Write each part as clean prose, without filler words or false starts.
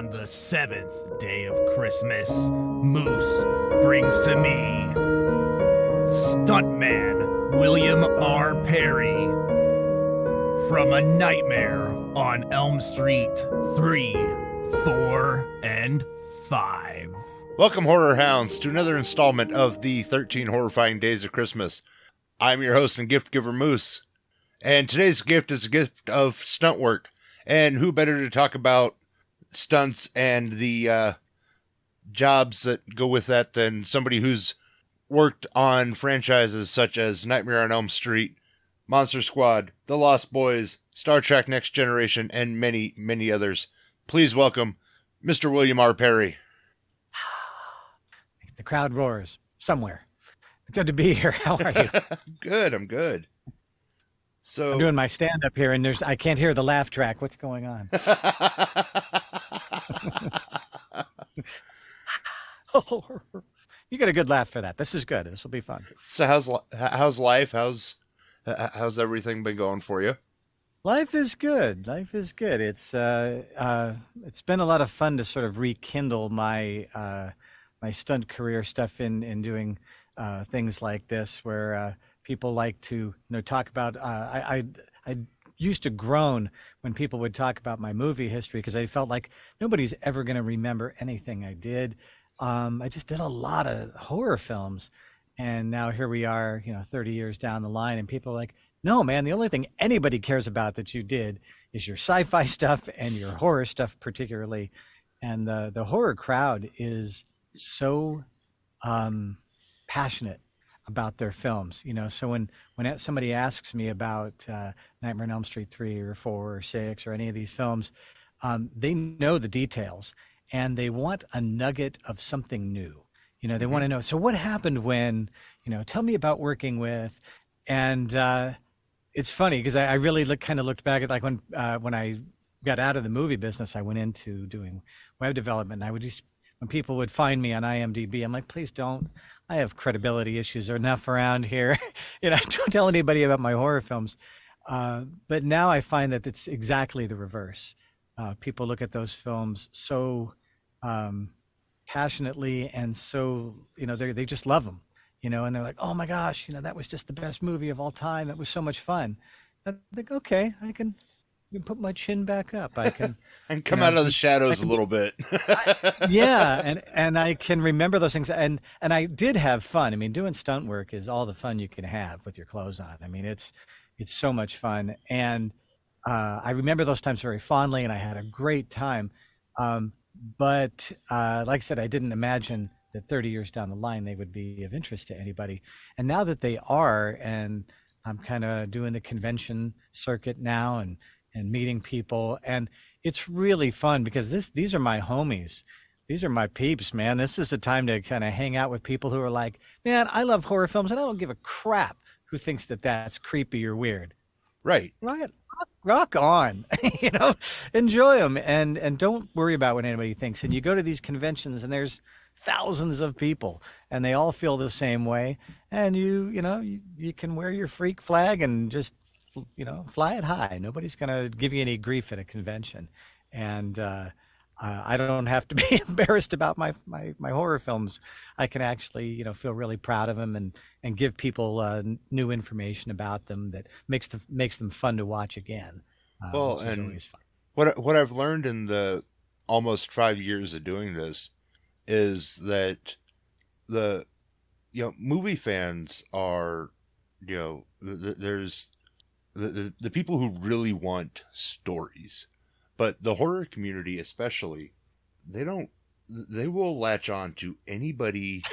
On the seventh day of Christmas, Moose brings to me Stuntman William R. Perry from A Nightmare on Elm Street 3, 4, and 5. Welcome, Horror Hounds, to another installment of the 13 Horror-fying Days of Christmas. I'm your host and gift giver, Moose, and today's gift is a gift of stunt work. And who better to talk about stunts and the jobs that go with that than somebody who's worked on franchises such as Nightmare on Elm Street, Monster Squad, The Lost Boys, Star Trek Next Generation, and many, many others. Please welcome Mr. William R. Perry. The crowd roars somewhere. It's good to be here. How are you? I'm good. So I'm doing my stand-up here, and I can't hear the laugh track. What's going on? Oh, you got a good laugh for that. This is good. This will be fun. So how's life? How's everything been going for you? Life is good. Life is good. It's been a lot of fun to sort of rekindle my my stunt career stuff in doing things like this, where people like to talk about. I used to groan when people would talk about my movie history because I felt like nobody's ever going to remember anything I did. I just did a lot of horror films, and now here we are, 30 years down the line, and people are like, no, man, the only thing anybody cares about that you did is your sci-fi stuff and your horror stuff particularly. And the horror crowd is so passionate about their films, so when somebody asks me about Nightmare on Elm Street 3 or 4 or 6 or any of these films, they know the details and they want a nugget of something new. They want to know, so what happened when, tell me about working with. And it's funny because I really looked back at like when I got out of the movie business, I went into doing web development. And I would just, when people would find me on IMDb, I'm like, please don't. I have credibility issues enough around here. Don't tell anybody about my horror films. But now I find that it's exactly the reverse. People look at those films so passionately and so, they just love them, and they're like, oh my gosh, that was just the best movie of all time. It was so much fun. I think, okay, I can put my chin back up. I can and come out of the shadows a little bit. Yeah, and I can remember those things. And I did have fun. I mean, doing stunt work is all the fun you can have with your clothes on. I mean, it's so much fun. And I remember those times very fondly, and I had a great time. But like I said, I didn't imagine that 30 years down the line they would be of interest to anybody. And now that they are, and I'm kind of doing the convention circuit now and meeting people, and it's really fun because these are my homies. These are my peeps, man. This is a time to kind of hang out with people who are like, man, I love horror films and I don't give a crap who thinks that that's creepy or weird. Right. Rock on, enjoy them and don't worry about what anybody thinks. And you go to these conventions and there's thousands of people and they all feel the same way. And you can wear your freak flag and just, fly it high. Nobody's going to give you any grief at a convention. And I don't have to be embarrassed about my horror films. I can actually, feel really proud of them and give people new information about them that makes them fun to watch again. Well, which is and always fun. What I've learned in the almost 5 years of doing this is that the movie fans are there's the people who really want stories, but the horror community especially, they will latch on to anybody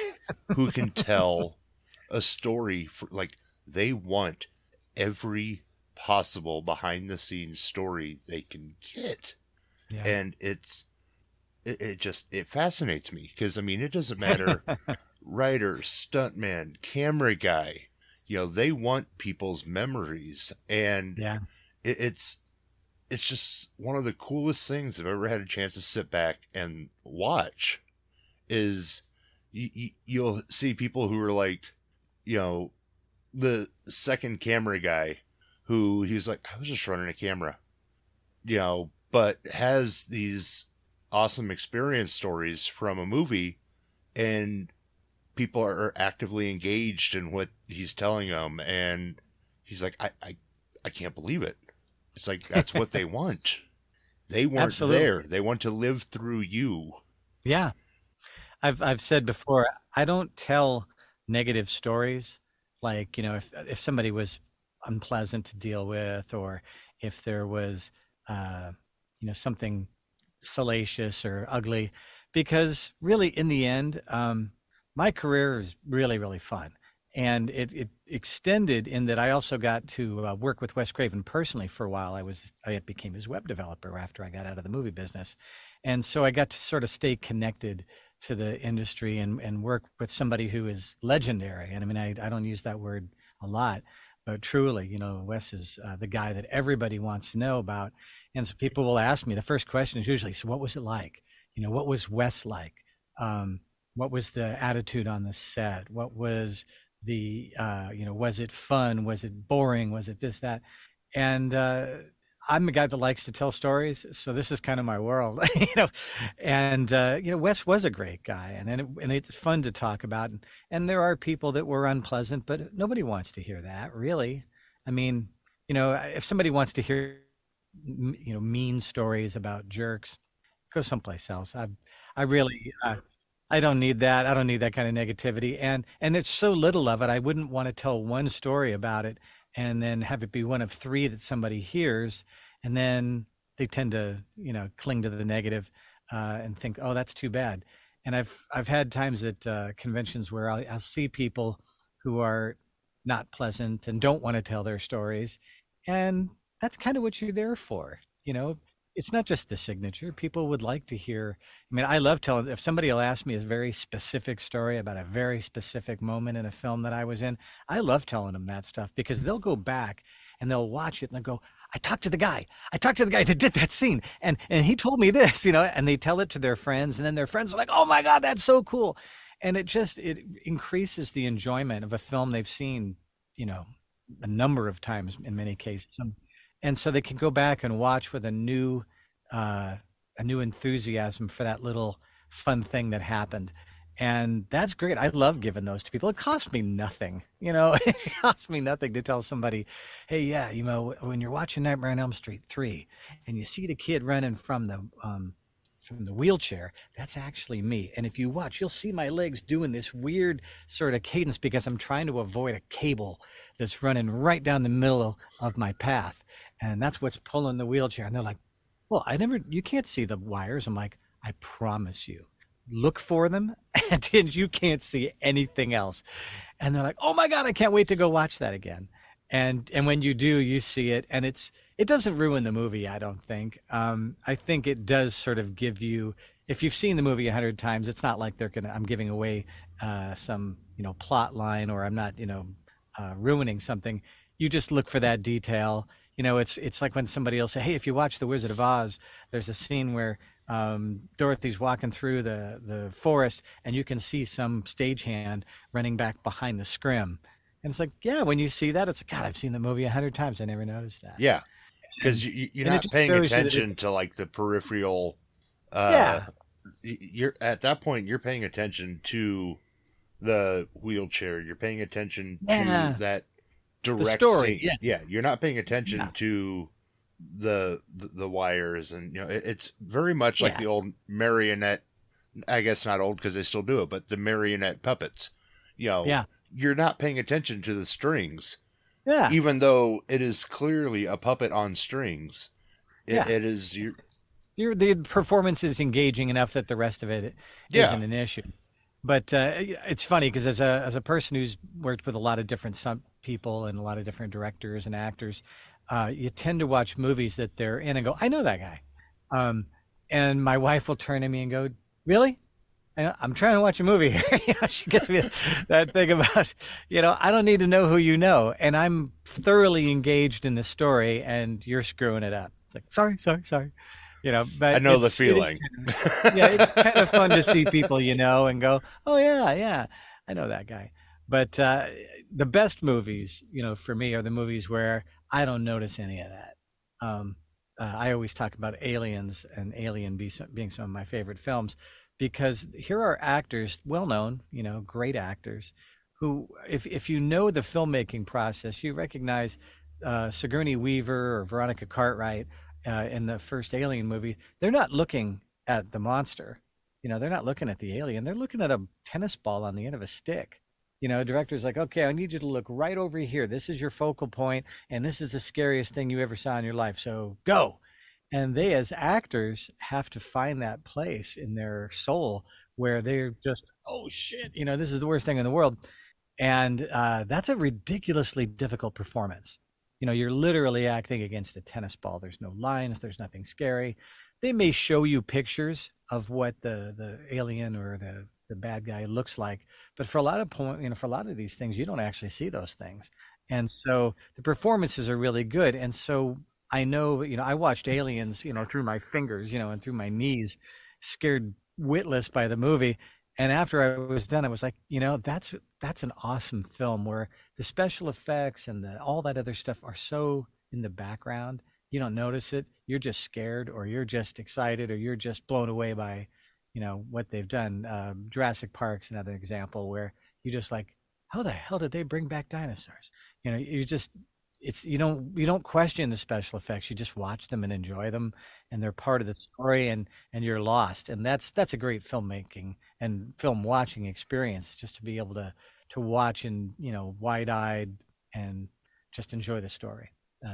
who can tell a story they want every possible behind the scenes story they can get. Yeah. And it fascinates me because it doesn't matter writer, stuntman, camera guy, they want people's memories, and Yeah. it's just one of the coolest things I've ever had a chance to sit back and watch. Is you'll see people who are like, the second camera guy who he was like, I was just running a camera, but has these awesome experience stories from a movie, and people are actively engaged in what he's telling them, and he's like, I can't believe it. It's like, that's what they want. They weren't Absolutely. there. They want to live through you. Yeah. I've said before, I don't tell negative stories. Like, if somebody was unpleasant to deal with, or if there was, uh, something salacious or ugly, because really, in the end, my career is really, really fun. And it extended in that I also got to work with Wes Craven personally for a while. I became his web developer after I got out of the movie business, and so I got to sort of stay connected to the industry and work with somebody who is legendary. And I mean, I don't use that word a lot, but truly, Wes is the guy that everybody wants to know about. And so people will ask me, the first question is usually, so what was it like? What was Wes like? What was the attitude on the set? What was was it fun? Was it boring? Was it this, that? And I'm a guy that likes to tell stories, so this is kind of my world, And Wes was a great guy, and it's fun to talk about. And there are people that were unpleasant, but nobody wants to hear that, really. I mean, if somebody wants to hear, mean stories about jerks, go someplace else. I really, I don't need that. I don't need that kind of negativity. And it's so little of it. I wouldn't want to tell one story about it and then have it be one of three that somebody hears, and then they tend to, cling to the negative and think, oh, that's too bad. And I've had times at conventions where I'll see people who are not pleasant and don't want to tell their stories, and that's kind of what you're there for. It's not just the signature. People would like to hear. I mean, I love telling. If somebody will ask me a very specific story about a very specific moment in a film that I was in, I love telling them that stuff, because they'll go back and they'll watch it and they'll go, I talked to the guy. I talked to the guy that did that scene, and he told me this, and they tell it to their friends, and then their friends are like, oh my God, that's so cool. And it increases the enjoyment of a film they've seen, a number of times in many cases. And so they can go back and watch with a new enthusiasm for that little fun thing that happened. And that's great. I love giving those to people. It costs me nothing, it costs me nothing to tell somebody, hey, yeah, when you're watching Nightmare on Elm Street 3 and you see the kid running from the wheelchair, that's actually me. And if you watch, you'll see my legs doing this weird sort of cadence because I'm trying to avoid a cable that's running right down the middle of my path. And that's what's pulling the wheelchair. And they're like, well, you can't see the wires. I'm like, I promise you, look for them and you can't see anything else. And they're like, oh my God, I can't wait to go watch that again. And when you do, you see it, and it doesn't ruin the movie, I don't think. I think it does sort of give you, if you've seen the movie 100 times, it's not like I'm giving away some, plot line, or I'm not, ruining something. You just look for that detail. It's like when somebody will say, hey, if you watch The Wizard of Oz, there's a scene where Dorothy's walking through the forest, and you can see some stagehand running back behind the scrim. And it's like, yeah, when you see that, it's like, God, I've seen the movie 100 times. I never noticed that. Yeah, because you're not paying attention to like the peripheral. Yeah. You're at that point, you're paying attention to the wheelchair. You're paying attention to that direct the story. scene. Yeah, you're not paying attention to the wires, and it's very much like the old marionette. I guess not old because they still do it, but the marionette puppets. You're not paying attention to the strings. Yeah. Even though it is clearly a puppet on strings, it is the performance is engaging enough that the rest of it isn't an issue. But it's funny because as a person who's worked with a lot of different people and a lot of different directors and actors, you tend to watch movies that they're in and go, I know that guy. And my wife will turn to me and go, really? I'm trying to watch a movie here. She gets me that thing about, I don't need to know who you know. And I'm thoroughly engaged in the story, and you're screwing it up. It's like, sorry. But I know the feeling. It's kind of fun to see people, and go, oh yeah, I know that guy. But the best movies, for me, are the movies where I don't notice any of that. I always talk about Aliens and being some of my favorite films, because here are actors, well known, great actors, who, if you know the filmmaking process, you recognize Sigourney Weaver or Veronica Cartwright in the first Alien movie. They're not looking at the monster. They're not looking at the alien. They're looking at a tennis ball on the end of a stick. Director's like, okay, I need you to look right over here. This is your focal point, and this is the scariest thing you ever saw in your life. So go. And they, as actors, have to find that place in their soul where they're just, oh shit, this is the worst thing in the world. And that's a ridiculously difficult performance. You're literally acting against a tennis ball. There's no lines. There's nothing scary. They may show you pictures of what the alien or the bad guy looks like, but for a lot of these things, you don't actually see those things. And so the performances are really good. And so I know, I watched Aliens, through my fingers, and through my knees, scared witless by the movie. And after I was done, I was like, that's an awesome film where the special effects and all that other stuff are so in the background. You don't notice it. You're just scared, or you're just excited, or you're just blown away by, what they've done. Jurassic Park's another example where you just like, how the hell did they bring back dinosaurs? You don't question the special effects. You just watch them and enjoy them, and they're part of the story, and you're lost. And that's a great filmmaking and film watching experience, just to be able to watch and wide-eyed and just enjoy the story.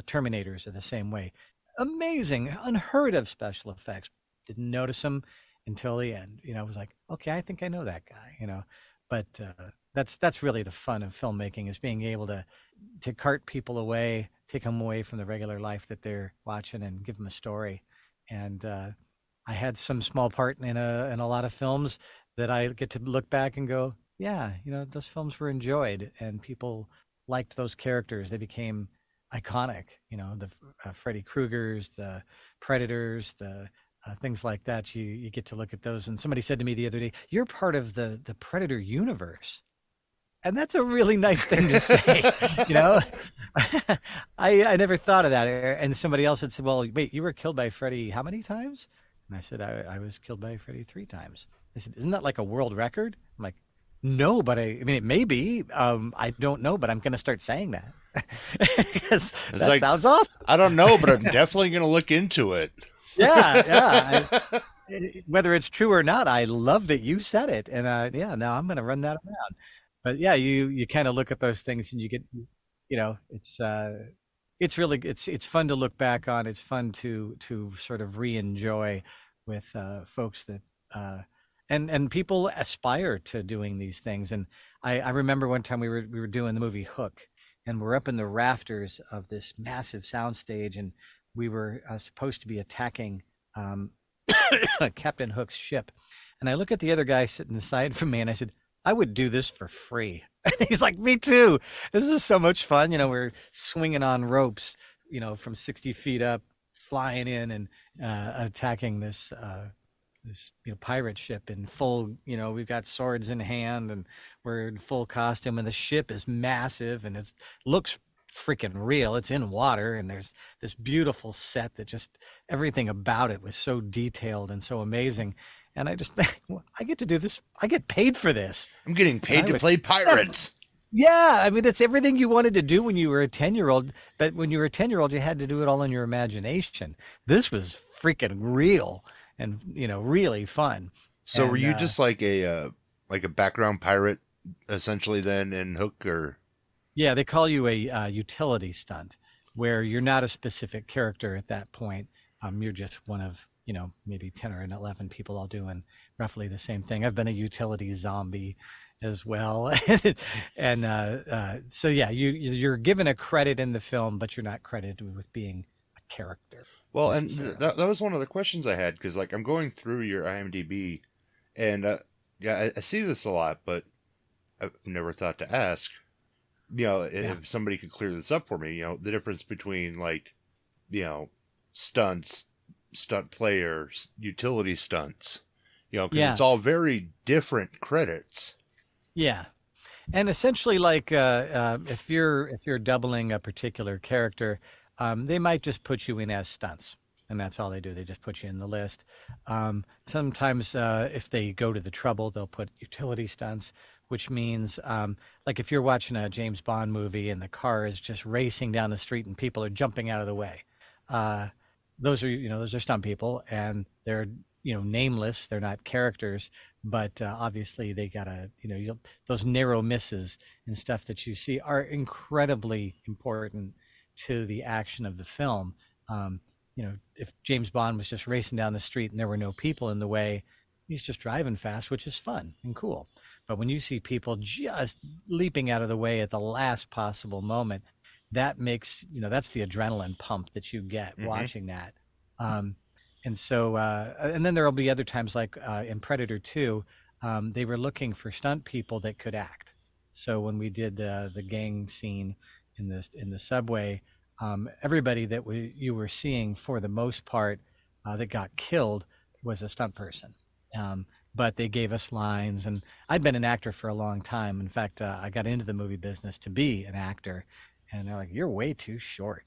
Terminators are the same way. Amazing, unheard of special effects. Didn't notice them until the end. I was like, okay, I think I know that guy. But that's really the fun of filmmaking, is being able to cart people away, take them away from the regular life that they're watching, and give them a story. And I had some small part in a lot of films that I get to look back and go, yeah, those films were enjoyed, and people liked those characters. They became iconic. The Freddy Kruegers, the Predators, the things like that. You get to look at those. And somebody said to me the other day, "You're part of the Predator universe." And that's a really nice thing to say, I never thought of that. And somebody else had said, well, wait, you were killed by Freddy how many times? And I said, I was killed by Freddy 3 times. They said, isn't that like a world record? I'm like, no, but I mean, it may be. I don't know, but I'm going to start saying that. Because that sounds awesome. I don't know, but I'm definitely going to look into it. Yeah. Whether it's true or not, I love that you said it. And now I'm going to run that around. But yeah, you kind of look at those things and you get, it's really, it's fun to look back on. It's fun to sort of re-enjoy with folks that, and people aspire to doing these things. And I remember one time we were doing the movie Hook, and we're up in the rafters of this massive soundstage, and we were supposed to be attacking Captain Hook's ship. And I look at the other guy sitting aside from me, and I said, I would do this for free. And he's like, me too. This is so much fun. We're swinging on ropes, from 60 feet up, flying in and attacking this pirate ship in full, we've got swords in hand, and we're in full costume, and the ship is massive, and it looks freaking real. It's in water, and there's this beautiful set that just everything about it was so detailed and so amazing. And I just think, well, I get to do this. I get paid for this. I'm getting paid to play pirates. Yeah. I mean, it's everything you wanted to do when you were a 10-year-old. But when you were a 10-year-old, you had to do it all in your imagination. This was freaking real and, really fun. So were you just like a background pirate, essentially, then, in Hook? Or? Yeah, they call you a utility stunt, where you're not a specific character at that point. You're just one of, maybe 10 or 11 people all doing roughly the same thing. I've been a utility zombie as well. And so, yeah, you're given a credit in the film, but you're not credited with being a character. Well, and that was one of the questions I had, because, I'm going through your IMDb, and, I see this a lot, but I've never thought to ask, if somebody could clear this up for me, the difference between, stunts, stunt player, utility stunts, because it's all very different credits. Yeah. And essentially, if you're doubling a particular character, they might just put you in as stunts. and that's all they do. They just put you in the list. Sometimes, if they go to the trouble, they'll put utility stunts, which means, like if you're watching a James Bond movie and the car is just racing down the street and people are jumping out of the way. Uh, those are stunt people, and they're nameless. They're not characters, but obviously they gotta those narrow misses and stuff that you see are incredibly important to the action of the film. If James Bond was just racing down the street and there were no people in the way, he's just driving fast, which is fun and cool. But when you see people just leaping out of the way at the last possible moment, that makes, that's the adrenaline pump that you get watching that. And so, and then there'll be other times like in Predator 2, they were looking for stunt people that could act. So when we did the gang scene in the subway, everybody that you were seeing for the most part that got killed was a stunt person. But they gave us lines, and I'd been an actor for a long time. In fact, I got into the movie business to be an actor, and they're like, "You're way too short."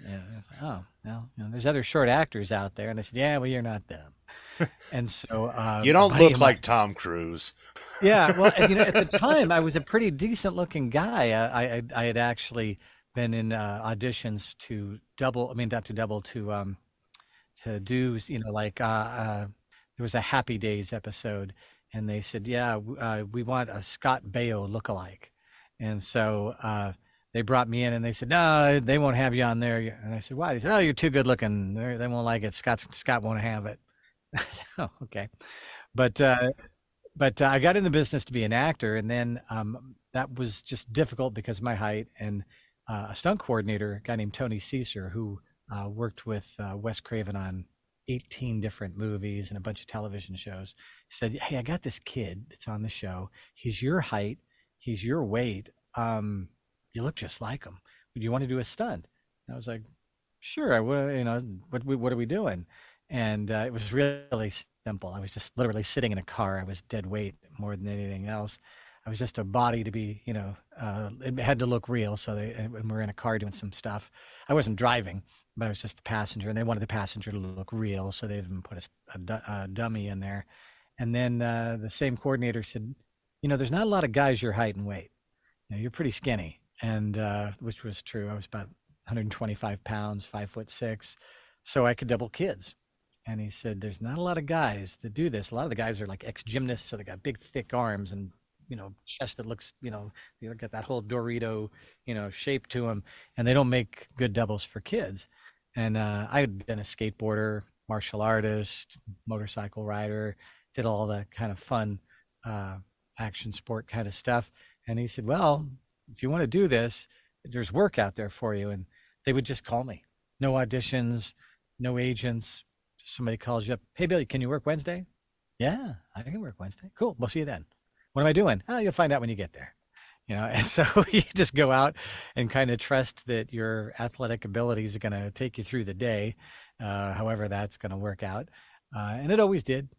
Yeah. Oh, well, there's other short actors out there, and I said, "Yeah, well, you're not them." And so you don't look like Tom Cruise. Yeah, well, at the time, I was a pretty decent looking guy. I had actually been in auditions to double. I mean, not to double, to do, like there was a Happy Days episode, and they said, "Yeah, we want a Scott Baio lookalike," and so they brought me in, and they said, "No, they won't have you on there." And I said, "Why?" They said, "Oh, you're too good looking. They won't like it. Scott won't have it." I said, "Oh, okay," but I got in the business to be an actor, and then that was just difficult because of my height. And a stunt coordinator, a guy named Tony Caesar, who worked with Wes Craven on 18 different movies and a bunch of television shows, said, "Hey, I got this kid that's on the show. He's your height. He's your weight. You look just like him. Do you want to do a stunt?" And I was like, "Sure, I would." What are we doing? And it was really simple. I was just literally sitting in a car. I was dead weight more than anything else. I was just a body to be, it had to look real. So when we were in a car doing some stuff, I wasn't driving, but I was just the passenger, and they wanted the passenger to look real. So they didn't put a dummy in there. And then the same coordinator said, "There's not a lot of guys your height and weight. You're pretty skinny." And which was true. I was about 125 pounds, 5'6", so I could double kids. And he said, "There's not a lot of guys that do this. A lot of the guys are like ex-gymnasts, so they got big, thick arms and chest that looks, they got that whole Dorito, shape to them, and they don't make good doubles for kids." And I had been a skateboarder, martial artist, motorcycle rider, did all that kind of fun action sport kind of stuff. And he said, "Well, if you want to do this, there's work out there for you." And they would just call me. No auditions, no agents. Somebody calls you up. "Hey, Billy, can you work Wednesday?" "Yeah, I can work Wednesday." "Cool. We'll see you then." "What am I doing?" "Oh, you'll find out when you get there." And so you just go out and kind of trust that your athletic abilities are going to take you through the day, however that's going to work out. And it always did,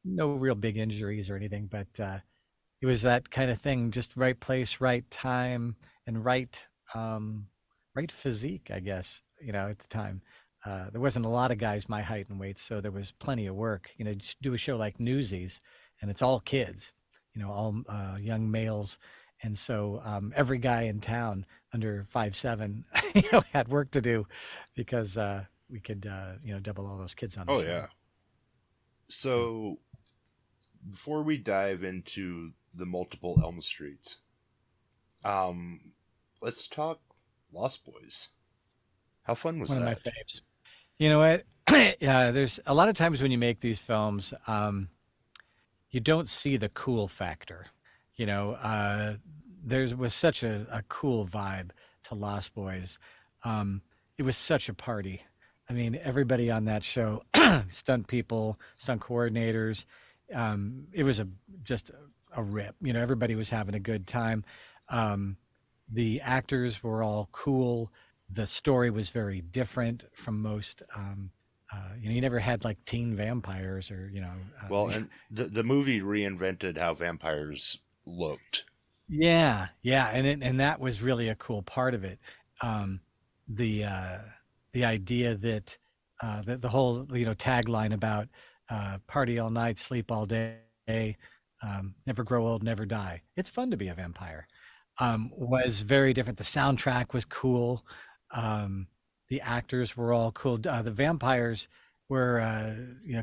no real big injuries or anything, but it was that kind of thing, just right place, right time, and right physique, I guess, at the time. There wasn't a lot of guys my height and weight, so there was plenty of work. Just do a show like Newsies, and it's all kids, all young males. And so every guy in town under 5'7", had work to do because we could, double all those kids on the show. Oh, yeah. So before we dive into the multiple Elm Streets, let's talk Lost Boys. How fun was that? One of my faves. You know what? Yeah, there's a lot of times when you make these films, you don't see the cool factor. There was such a cool vibe to Lost Boys. It was such a party. I mean, everybody on that show, stunt people, stunt coordinators, it was just a rip. Everybody was having a good time. The actors were all cool. The story was very different from most. You never had like teen vampires or well, and the movie reinvented how vampires looked. Yeah, and that was really a cool part of it. The idea that the whole tagline about party all night, sleep all day, never grow old, never die. It's fun to be a vampire. Was very different. The soundtrack was cool. Um, the actors were all cool. The vampires were,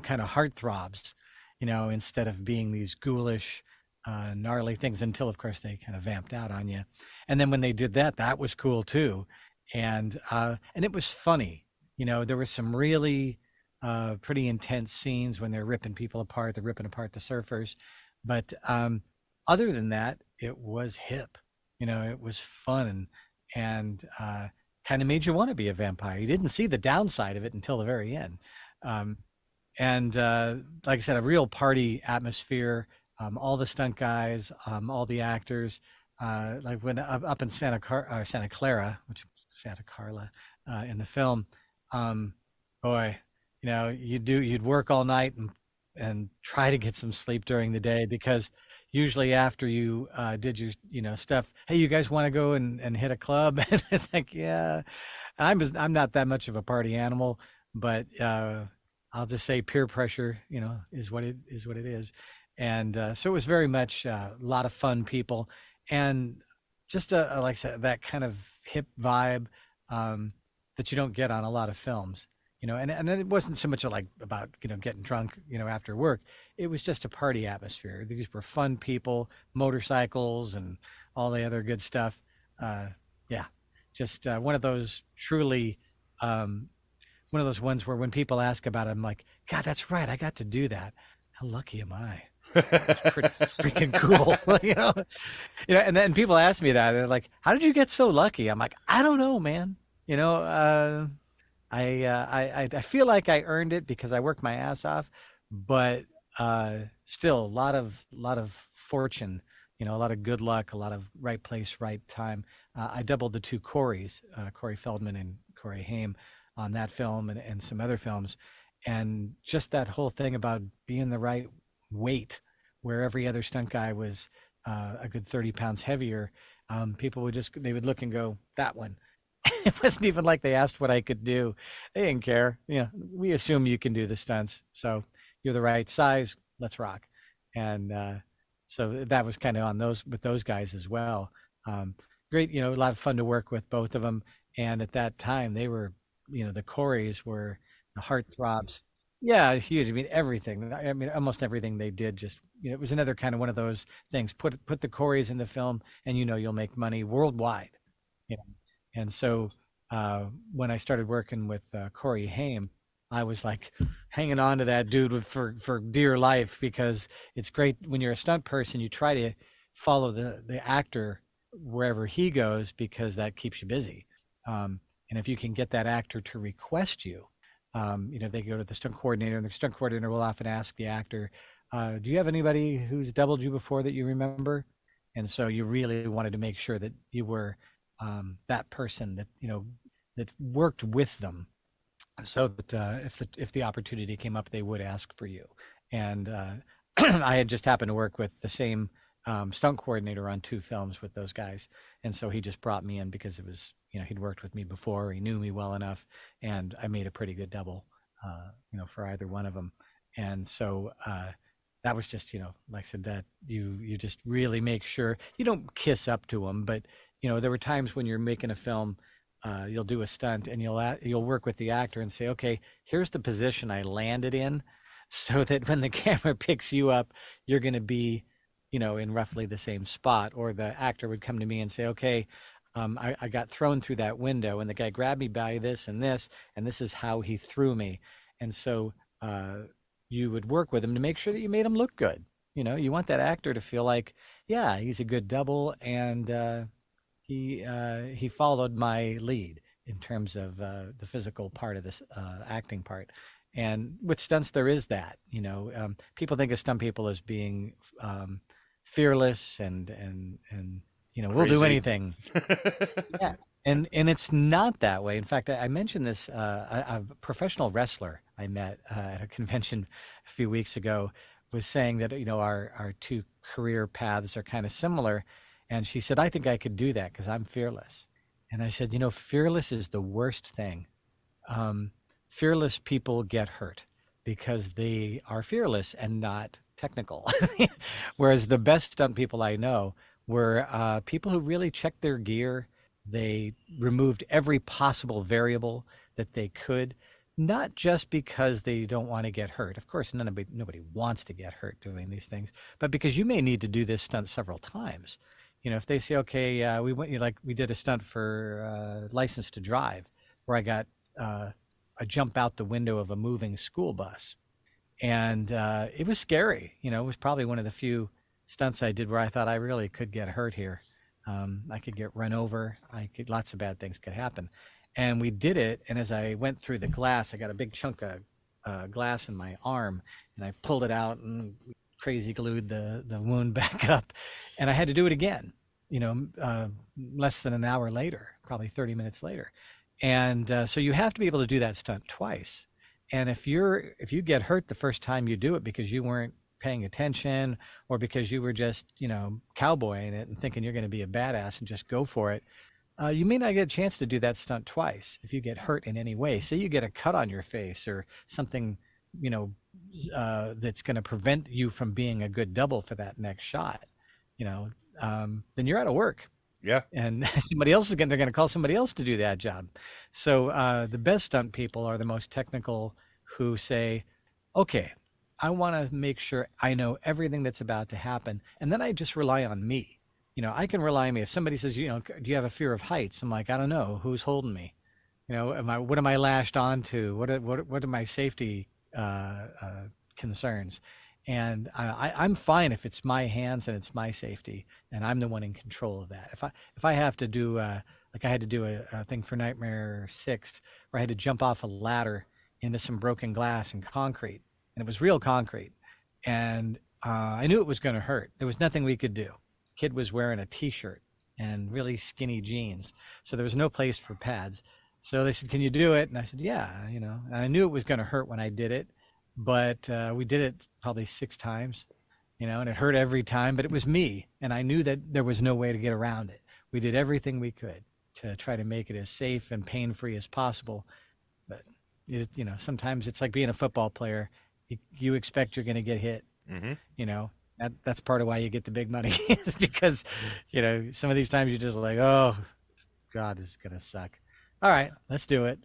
kind of heartthrobs, instead of being these ghoulish, gnarly things until, of course, they kind of vamped out on you. And then when they did that, that was cool too. And it was funny. There were some really pretty intense scenes when they're ripping people apart. They're ripping apart the surfers. But other than that, it was hip. It was fun and kind of made you want to be a vampire. You didn't see the downside of it until the very end. Um, and like I said, a real party atmosphere. All the stunt guys, all the actors, like when up in Santa Clara, which was Santa Carla in the film. Um, Boy, you'd work all night and try to get some sleep during the day because usually after you did your stuff, hey, you guys want to go and hit a club? And it's like, yeah, I'm not that much of a party animal, but I'll just say peer pressure, is what it is. And so it was very much a lot of fun people and just like I said, that kind of hip vibe that you don't get on a lot of films. And it wasn't so much like about getting drunk after work. It was just a party atmosphere. These were fun people, motorcycles, and all the other good stuff. Yeah, just one of those truly one of those ones where when people ask about it, I'm like, God, that's right, I got to do that. How lucky am I? It's pretty freaking cool, And then people ask me that, and they're like, "How did you get so lucky?" I'm like, "I don't know, man. I feel like I earned it because I worked my ass off, but still a lot of fortune, a lot of good luck, a lot of right place, right time. I doubled the two Coreys, Corey Feldman and Corey Haim, on that film and some other films, and just that whole thing about being the right weight, where every other stunt guy was a good 30 pounds heavier. People they would look and go, that one. It wasn't even like they asked what I could do. They didn't care. We assume you can do the stunts. So you're the right size. Let's rock. And so that was kind of on with those guys as well. Great, a lot of fun to work with both of them. And at that time, they were, the Coreys were the heartthrobs. Yeah, huge. I mean, everything. I mean, almost everything they did. Just it was another kind of one of those things. Put the Coreys in the film, and you'll make money worldwide. You know, and so when I started working with Corey Haim, I was like hanging on to that dude for dear life, because it's great when you're a stunt person. You try to follow the actor wherever he goes, because that keeps you busy. And if you can get that actor to request you, they go to the stunt coordinator, and the stunt coordinator will often ask the actor, do you have anybody who's doubled you before that you remember? And so you really wanted to make sure that you were that person that, that worked with them, so that if the opportunity came up, they would ask for you. And I had just happened to work with the same stunt coordinator on 2 films with those guys. And so he just brought me in because it was, he'd worked with me before, he knew me well enough, and I made a pretty good double, for either one of them. And so that was just, like I said, that you just really make sure you don't kiss up to them, but, there were times when you're making a film, you'll do a stunt and you'll work with the actor and say, okay, here's the position I landed in, so that when the camera picks you up, you're going to be, in roughly the same spot. Or the actor would come to me and say, okay, I got thrown through that window, and the guy grabbed me by this, and this is how he threw me. And so you would work with him to make sure that you made him look good. You want that actor to feel like, yeah, he's a good double, and he followed my lead in terms of the physical part of this acting part. And with stunts, there is that. People think of stunt people as being fearless and we'll do anything. Yeah, and it's not that way. In fact, I mentioned this, a professional wrestler I met at a convention a few weeks ago was saying that our 2 career paths are kind of similar, and she said, I think I could do that because I'm fearless. And I said, fearless is the worst thing. fearless people get hurt because they are fearless and not technical. Whereas the best stunt people I know were people who really checked their gear. They removed every possible variable that they could, not just because they don't want to get hurt. Of course, nobody wants to get hurt doing these things, but because you may need to do this stunt several times. If they say, okay, we did a stunt for License to Drive, where I got a jump out the window of a moving school bus, and it was scary. It was probably one of the few stunts I did where I thought I really could get hurt here. I could get run over. Lots of bad things could happen. And we did it. And as I went through the glass, I got a big chunk of glass in my arm, and I pulled it out and crazy glued the wound back up. And I had to do it again, less than an hour later, probably 30 minutes later. And so you have to be able to do that stunt twice. And if you get hurt the first time you do it because you weren't paying attention, or because you were just, cowboying it and thinking you're going to be a badass and just go for it, you may not get a chance to do that stunt twice. If you get hurt in any way, say you get a cut on your face or something, that's going to prevent you from being a good double for that next shot, then you're out of work. Yeah. And they're going to call somebody else to do that job. So the best stunt people are the most technical, who say, okay, I want to make sure I know everything that's about to happen. And then I just rely on me. I can rely on me. If somebody says, do you have a fear of heights? I'm like, I don't know. Who's holding me? What am I lashed onto? What are my safety concerns? And I'm fine if it's my hands and it's my safety, and I'm the one in control of that. If I have to do, like I had to do a thing for Nightmare 6, where I had to jump off a ladder into some broken glass and concrete. And it was real concrete. And I knew it was going to hurt. There was nothing we could do. Kid was wearing a t-shirt and really skinny jeans. So there was no place for pads. So they said, can you do it? And I said, yeah, and I knew it was going to hurt when I did it, but we did it probably 6 times, and it hurt every time, but it was me. And I knew that there was no way to get around it. We did everything we could to try to make it as safe and pain-free as possible. But, sometimes it's like being a football player. You expect you're going to get hit. Mm-hmm. That's part of why you get the big money, is because, some of these times you're just like, oh, God, this is going to suck. All right, let's do it,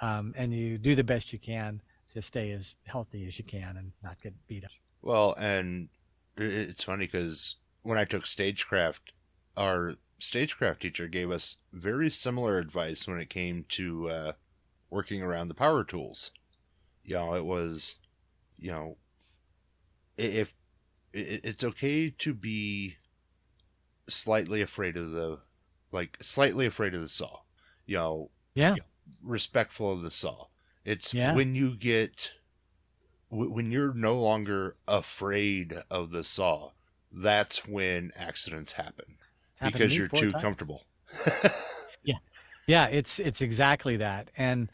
and you do the best you can to stay as healthy as you can and not get beat up. Well, and it's funny because when I took stagecraft, our stagecraft teacher gave us very similar advice when it came to working around the power tools. It was, if it's okay to be slightly afraid of the saw, Yeah. respectful of the saw. It's when you're no longer afraid of the saw, that's when accidents happen, because you're too comfortable. Yeah, it's exactly that. And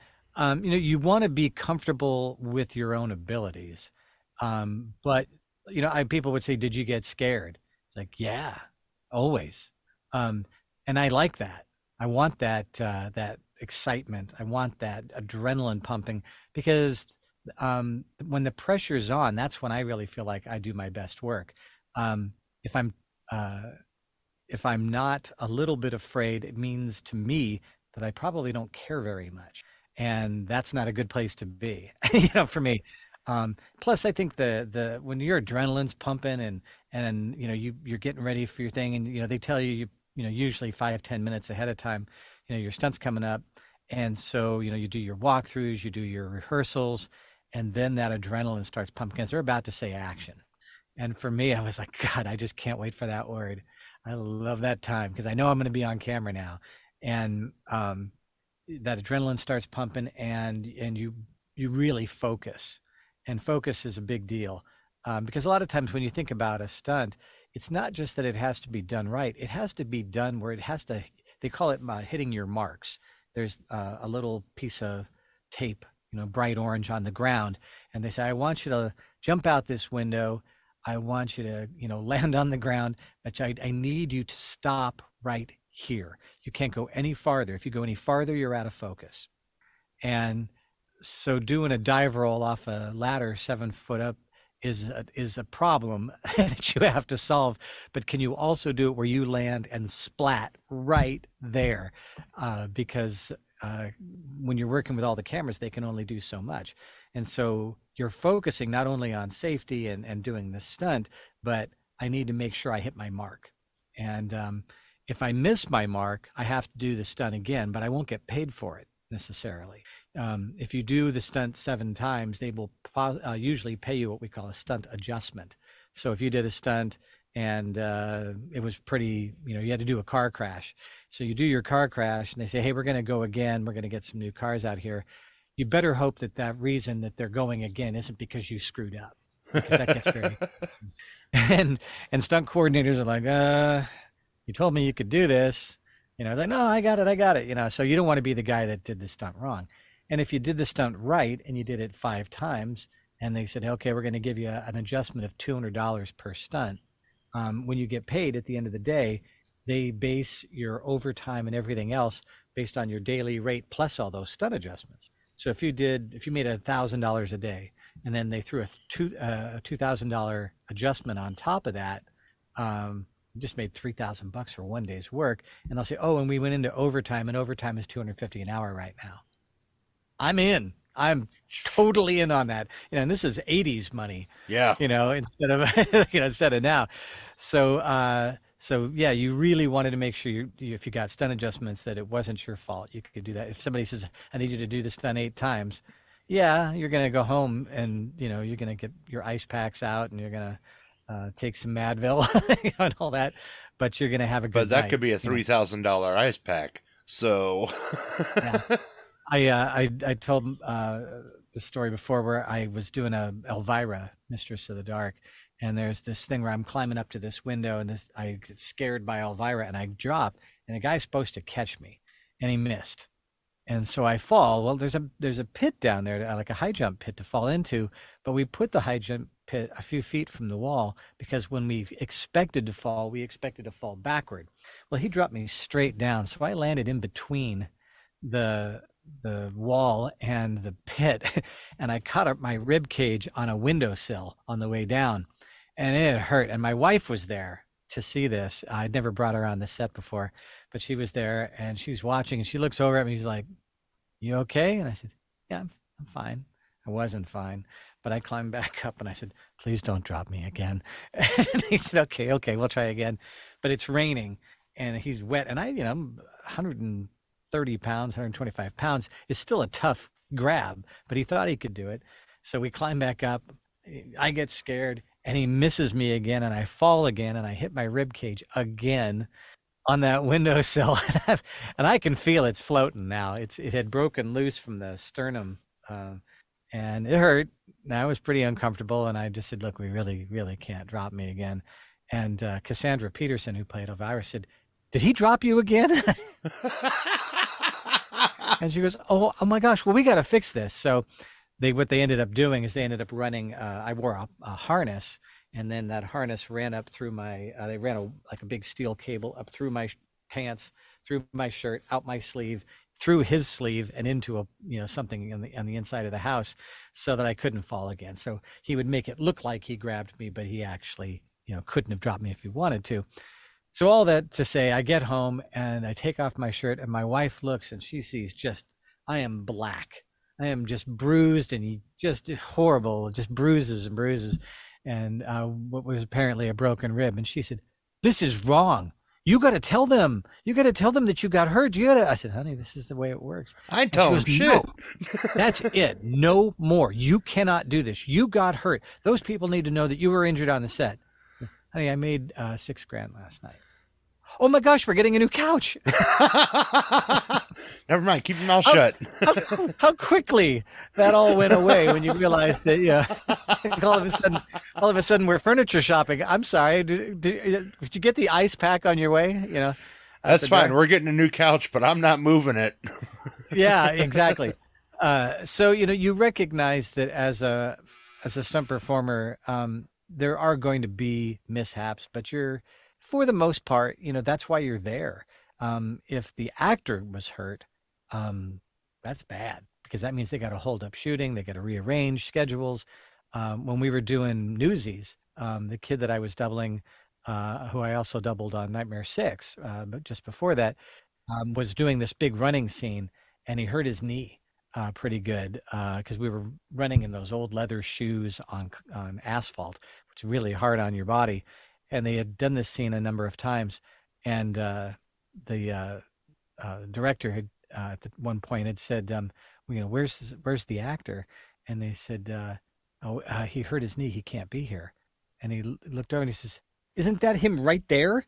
you want to be comfortable with your own abilities. But people would say, did you get scared? It's like, yeah, always. And I like that. I want that excitement. I want that adrenaline pumping, because when the pressure's on, that's when I really feel like I do my best work. If I'm not a little bit afraid, it means to me that I probably don't care very much, and that's not a good place to be, for me. Plus, I think the when your adrenaline's pumping and you're getting ready for your thing, and they tell you usually 5-10 minutes ahead of time, your stunt's coming up, and so you do your walkthroughs, you do your rehearsals, and then that adrenaline starts pumping because they're about to say action. And for me, I was like, God, I just can't wait for that word. I love that time because I know I'm going to be on camera now, and that adrenaline starts pumping, and you really focus. And focus is a big deal, because a lot of times when you think about a stunt, it's not just that it has to be done right. It has to be done where it has to, they call it hitting your marks. There's a little piece of tape, bright orange on the ground. And they say, I want you to jump out this window. I want you to, land on the ground, but I need you to stop right here. You can't go any farther. If you go any farther, you're out of focus. And So doing a dive roll off a ladder 7 foot up is a problem that you have to solve. But can you also do it where you land and splat right there? Because when you're working with all the cameras, they can only do so much. And so you're focusing not only on safety and doing the stunt, but I need to make sure I hit my mark. And if I miss my mark, I have to do the stunt again, but I won't get paid for it necessarily. If you do the stunt 7 times, they will usually pay you what we call a stunt adjustment. So if you did a stunt and it was pretty, you had to do a car crash. So you do your car crash and they say, hey, we're going to go again. We're going to get some new cars out here. You better hope that that reason that they're going again isn't because you screwed up, because that gets very and stunt coordinators are like, you told me you could do this. Like, no, I got it. So you don't want to be the guy that did the stunt wrong. And if you did the stunt right and you did it 5 times and they said, okay, we're going to give you an adjustment of $200 per stunt. When you get paid at the end of the day, they base your overtime and everything else based on your daily rate plus all those stunt adjustments. So if you made $1,000 a day and then they threw a $2,000 adjustment on top of that, you just made $3,000 for one day's work. And they'll say, oh, and we went into overtime, and overtime is $250 an hour right now. I'm in. I'm totally in on that. And this is 80s money. Yeah. Instead of now. So yeah, you really wanted to make sure if you got stunt adjustments that it wasn't your fault. You could do that. If somebody says, I need you to do the stunt 8 times, yeah, you're going to go home and, you're going to get your ice packs out and you're going to take some Madvil and all that, but you're going to have a good But that night, could be a $3,000 ice pack. So yeah. I told the story before where I was doing a Elvira, Mistress of the Dark, and there's this thing where I'm climbing up to this window and I get scared by Elvira and I drop, and a guy's supposed to catch me and he missed. And so I fall. Well, there's a pit down there, like a high jump pit to fall into, but we put the high jump pit a few feet from the wall because when we expected to fall backward. Well, he dropped me straight down, so I landed in between the wall and the pit, and I caught up my rib cage on a windowsill on the way down, and it hurt. And my wife was there to see this. I'd never brought her on the set before, but she was there and she's watching, and she looks over at me. She's like, "You okay?" And I said, "Yeah, I'm fine." I wasn't fine, but I climbed back up and I said, "Please don't drop me again." And he said, okay, we'll try again. But it's raining and he's wet, and I'm 130 pounds, 125 pounds. It's still a tough grab, but he thought he could do it. So we climb back up. I get scared and he misses me again, and I fall again, and I hit my rib cage again on that windowsill. And I can feel it's floating now. It had broken loose from the sternum, and it hurt. And I was pretty uncomfortable, and I just said, look, we really, really can't drop me again. And Cassandra Peterson, who played Elvira, said, did he drop you again? And she goes, oh my gosh, well, we got to fix this. So what they ended up doing is they ended up running, I wore a harness, and then that harness ran up through my, they ran a big steel cable up through my pants, through my shirt, out my sleeve, through his sleeve, and into something on the inside of the house, so that I couldn't fall again. So he would make it look like he grabbed me, but he actually, couldn't have dropped me if he wanted to. So all that to say, I get home and I take off my shirt, and my wife looks and she sees I am black. I am just bruised and just horrible, just bruises and bruises, and what was apparently a broken rib. And she said, this is wrong. You got to tell them. You got to tell them that you got hurt. I said, honey, this is the way it works. I tell them shit. No, that's it. No more. You cannot do this. You got hurt. Those people need to know that you were injured on the set. Honey, I made $6,000 last night. Oh my gosh, we're getting a new couch. Never mind. Keep your mouth shut. How quickly that all went away when you realized that, all of a sudden we're furniture shopping. I'm sorry. Did you get the ice pack on your way? That's fine. We're getting a new couch, but I'm not moving it. Yeah, exactly. So, you recognize that as a stunt performer, there are going to be mishaps, but for the most part, that's why you're there. If the actor was hurt, that's bad, because that means they got to hold up shooting, they got to rearrange schedules. When we were doing Newsies, the kid that I was doubling, who I also doubled on Nightmare 6, but just before that, was doing this big running scene, and he hurt his knee pretty good because we were running in those old leather shoes on asphalt, which is really hard on your body. And they had done this scene a number of times, and the director had at one point had said, where's the actor? And they said, he hurt his knee, he can't be here. And he looked over and he says, isn't that him right there? And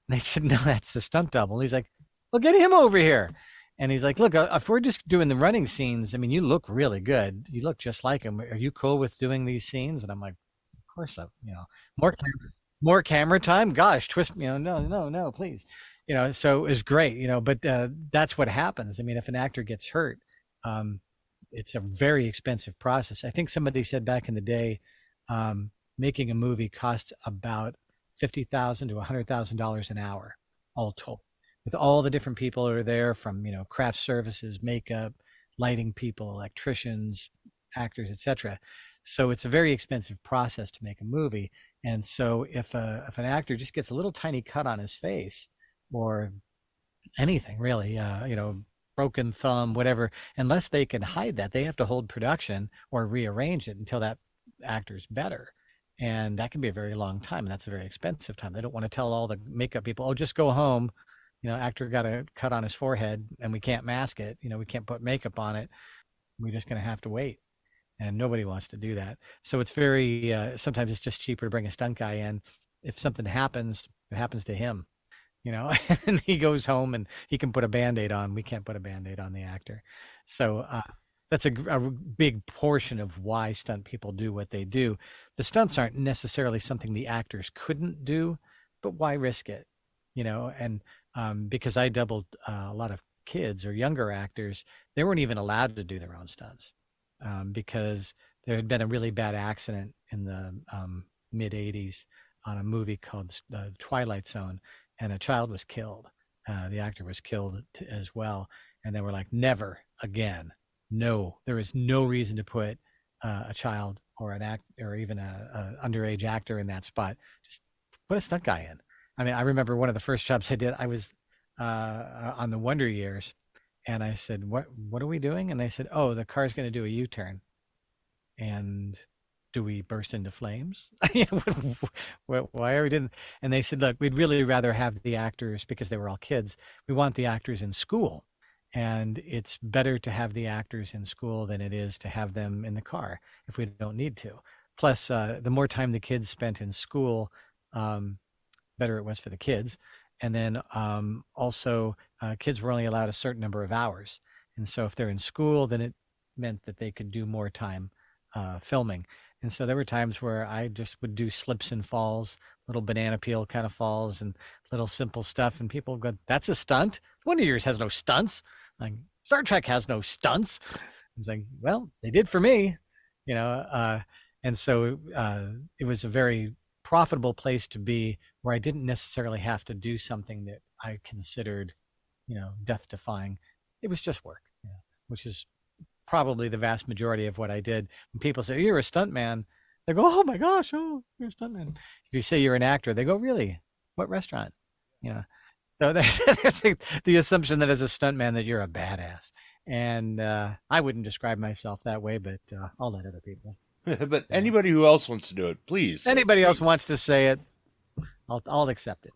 they said, no, that's the stunt double. And he's like, well, get him over here. And he's like, look, if we're just doing the running scenes, I mean, you look really good. You look just like him. Are you cool with doing these scenes? And I'm like, of course, more camera time. Gosh, twist, no, please. So it was great, but that's what happens. I mean, if an actor gets hurt, it's a very expensive process. I think somebody said back in the day, making a movie cost about $50,000 to $100,000 an hour, all told, with all the different people that are there, from craft services, makeup, lighting people, electricians, actors, etc. So it's a very expensive process to make a movie. And so if an actor just gets a little tiny cut on his face, or anything really, broken thumb, whatever, unless they can hide that, they have to hold production or rearrange it until that actor's better. And that can be a very long time, and that's a very expensive time. They don't want to tell all the makeup people, oh, just go home. Actor got a cut on his forehead and we can't mask it. We can't put makeup on it. We're just going to have to wait. And nobody wants to do that. So it's very, sometimes it's just cheaper to bring a stunt guy in. If something happens, it happens to him, and he goes home and he can put a Band-Aid on. We can't put a Band-Aid on the actor. So that's a big portion of why stunt people do what they do. The stunts aren't necessarily something the actors couldn't do, but why risk it? And because I doubled a lot of kids or younger actors, they weren't even allowed to do their own stunts because there had been a really bad accident in the mid 80s on a movie called Twilight Zone, and a child was killed. The actor was killed as well. And they were like, never again. No, there is no reason to put a child or an act or even a underage actor in that spot. Just put a stunt guy in. I mean, I remember one of the first jobs I did, I was on the Wonder Years, and I said, what are we doing? And they said, oh, the car's going to do a U-turn. And do we burst into flames? Why are we doing? And they said, look, we'd really rather have the actors, because they were all kids, we want the actors in school. And it's better to have the actors in school than it is to have them in the car if we don't need to. Plus, the more time the kids spent in school, better it was for the kids. And then also, kids were only allowed a certain number of hours. And so if they're in school, then it meant that they could do more time filming. And so there were times where I just would do slips and falls, little banana peel kind of falls and little simple stuff. And people go, that's a stunt? Wonder Years has no stunts. Like, Star Trek has no stunts. It's like, well, they did for me, and so it was a very profitable place to be, where I didn't necessarily have to do something that I considered, death-defying. It was just work, which is probably the vast majority of what I did. When people say, you're a stuntman, they go, oh my gosh, oh, you're a stuntman. If you say you're an actor, they go, really? What restaurant? So there's the assumption that as a stuntman that you're a badass. And I wouldn't describe myself that way, but I'll let other people. But anybody who else wants to do it, please. Anybody else wants to say it, I'll accept it.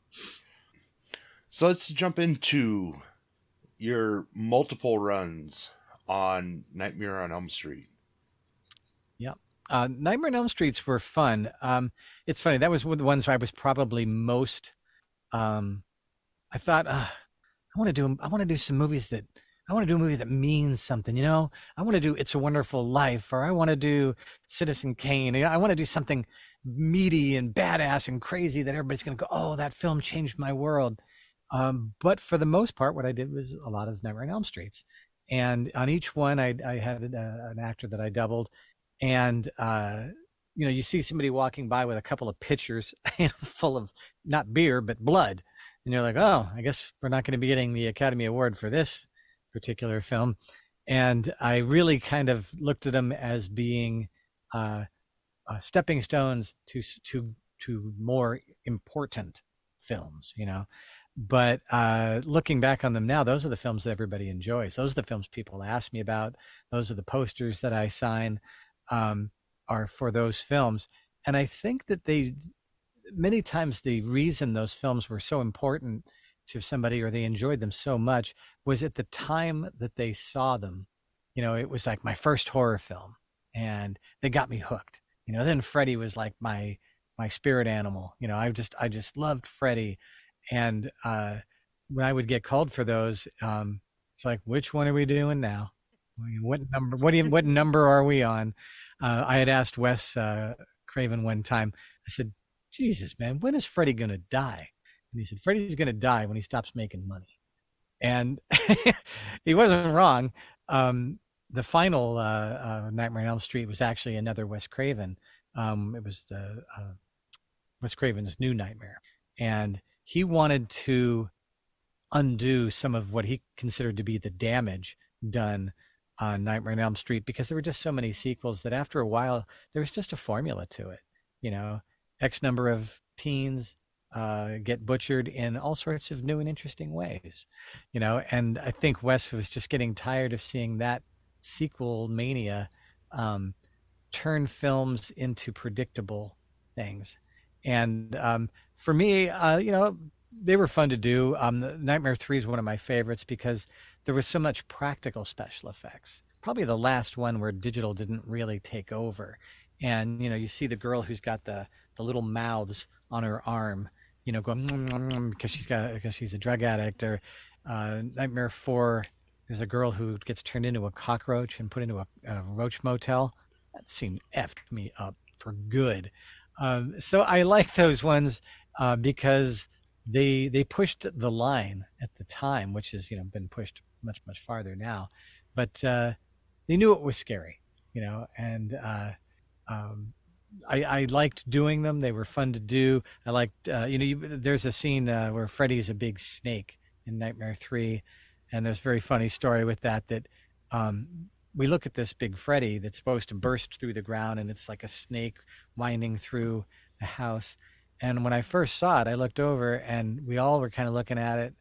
So let's jump into your multiple runs on Nightmare on Elm Street. Yeah. Nightmare on Elm Streets were fun. It's funny. That was one of the ones where I was probably most, I thought, I want to do some movies that, I want to do a movie that means something, I want to do It's a Wonderful Life, or I want to do Citizen Kane. I want to do something meaty and badass and crazy that everybody's going to go, oh, that film changed my world. But for the most part, what I did was a lot of Nightmare on Elm Streets. And on each one, I had an actor that I doubled. And, you see somebody walking by with a couple of pitchers full of not beer, but blood. And you're like, oh, I guess we're not going to be getting the Academy Award for this particular film. And I really kind of looked at them as being uh, stepping stones to more important films, you know. But looking back on them now, those are the films that everybody enjoys. Those are the films people ask me about. Those are the posters that I sign, are for those films. And I think that many times the reason those films were so important to somebody, or they enjoyed them so much, was at the time that they saw them. You know, it was like my first horror film, and they got me hooked. You know, then Freddy was like my spirit animal. You know, I just loved Freddy. And when I would get called for those, it's like, which one are we doing now? What number? What number are we on? I had asked Wes Craven one time. I said, Jesus, man, when is Freddy gonna die? And he said, Freddy's gonna die when he stops making money. And he wasn't wrong. The final Nightmare on Elm Street was actually another Wes Craven. It was the Wes Craven's New Nightmare, and he wanted to undo some of what he considered to be the damage done on Nightmare on Elm Street, because there were just so many sequels that after a while there was just a formula to it. You know, X number of teens get butchered in all sorts of new and interesting ways. You know, and I think Wes was just getting tired of seeing that sequel mania turn films into predictable things. And for me, you know, they were fun to do. Nightmare 3 is one of my favorites because there was so much practical special effects. Probably the last one where digital didn't really take over. And, you know, you see the girl who's got the little mouths on her arm, you know, going because she's a drug addict. Or Nightmare 4, there's a girl who gets turned into a cockroach and put into a roach motel. That scene effed me up for good. So I like those ones because they pushed the line at the time, which has, you know, been pushed much farther now. But they knew it was scary, you know, and I liked doing them. They were fun to do. I liked, you know, there's a scene where Freddy's a big snake in Nightmare 3, and there's a very funny story with that. We look at this big Freddy that's supposed to burst through the ground, and it's like a snake winding through the house. And when I first saw it, I looked over, and we all were kind of looking at it,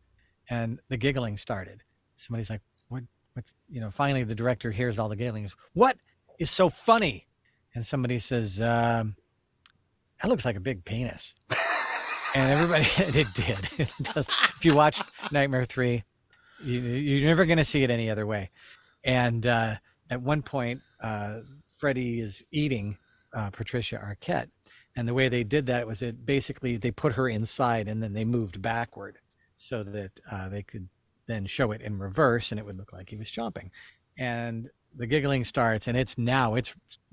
and the giggling started. Somebody's like, what's, you know, finally the director hears all the giggling. Goes, what is so funny? And somebody says, that looks like a big penis. And everybody, it did. It does. If you watch Nightmare 3, you're never going to see it any other way. And at one point, Freddy is eating Patricia Arquette. And the way they did that was basically they put her inside and then they moved backward so that they could then show it in reverse and it would look like he was chomping. And the giggling starts, and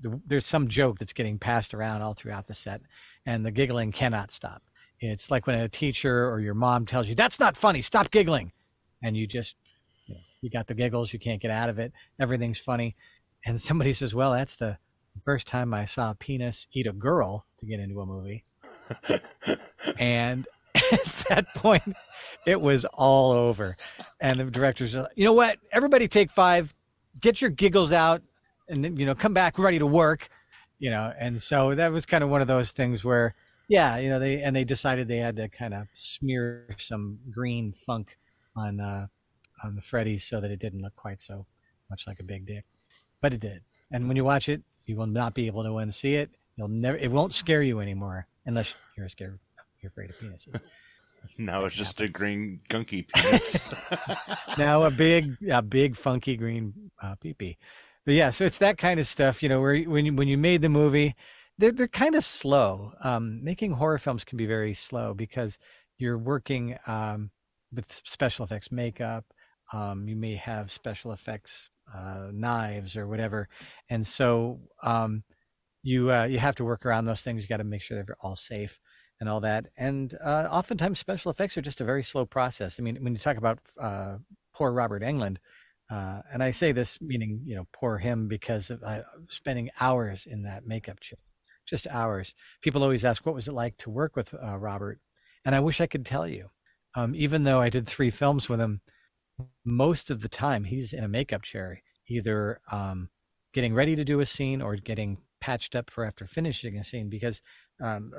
there's some joke that's getting passed around all throughout the set, and the giggling cannot stop. It's like when a teacher or your mom tells you, that's not funny, stop giggling. And you just, you got the giggles, you can't get out of it. Everything's funny. And somebody says, well, that's the first time I saw a penis eat a girl to get into a movie. And at that point, it was all over. And the director's like, you know what? Everybody take 5, get your giggles out, and then, you know, come back ready to work, you know. And so that was kind of one of those things where, yeah, you know, they decided they had to kind of smear some green funk on the Freddy so that it didn't look quite so much like a big dick, but it did. And when you watch it, you will not be able to unsee it. It won't scare you anymore unless you're scared. You're afraid of penises. Now it's just a green gunky penis. Now a big funky green pee-pee. But yeah, so it's that kind of stuff, you know, where when you made the movie, they're kind of slow. Making horror films can be very slow because you're working with special effects makeup. You may have special effects knives or whatever, and so you have to work around those things. You got to make sure they're all safe and all that. And oftentimes special effects are just a very slow process. I mean, when you talk about poor Robert Englund, and I say this meaning, you know, poor him because of spending hours in that makeup chair, just hours. People always ask, what was it like to work with Robert? And I wish I could tell you. Even though I did 3 films with him, most of the time he's in a makeup chair. either getting ready to do a scene or getting patched up for after finishing a scene, because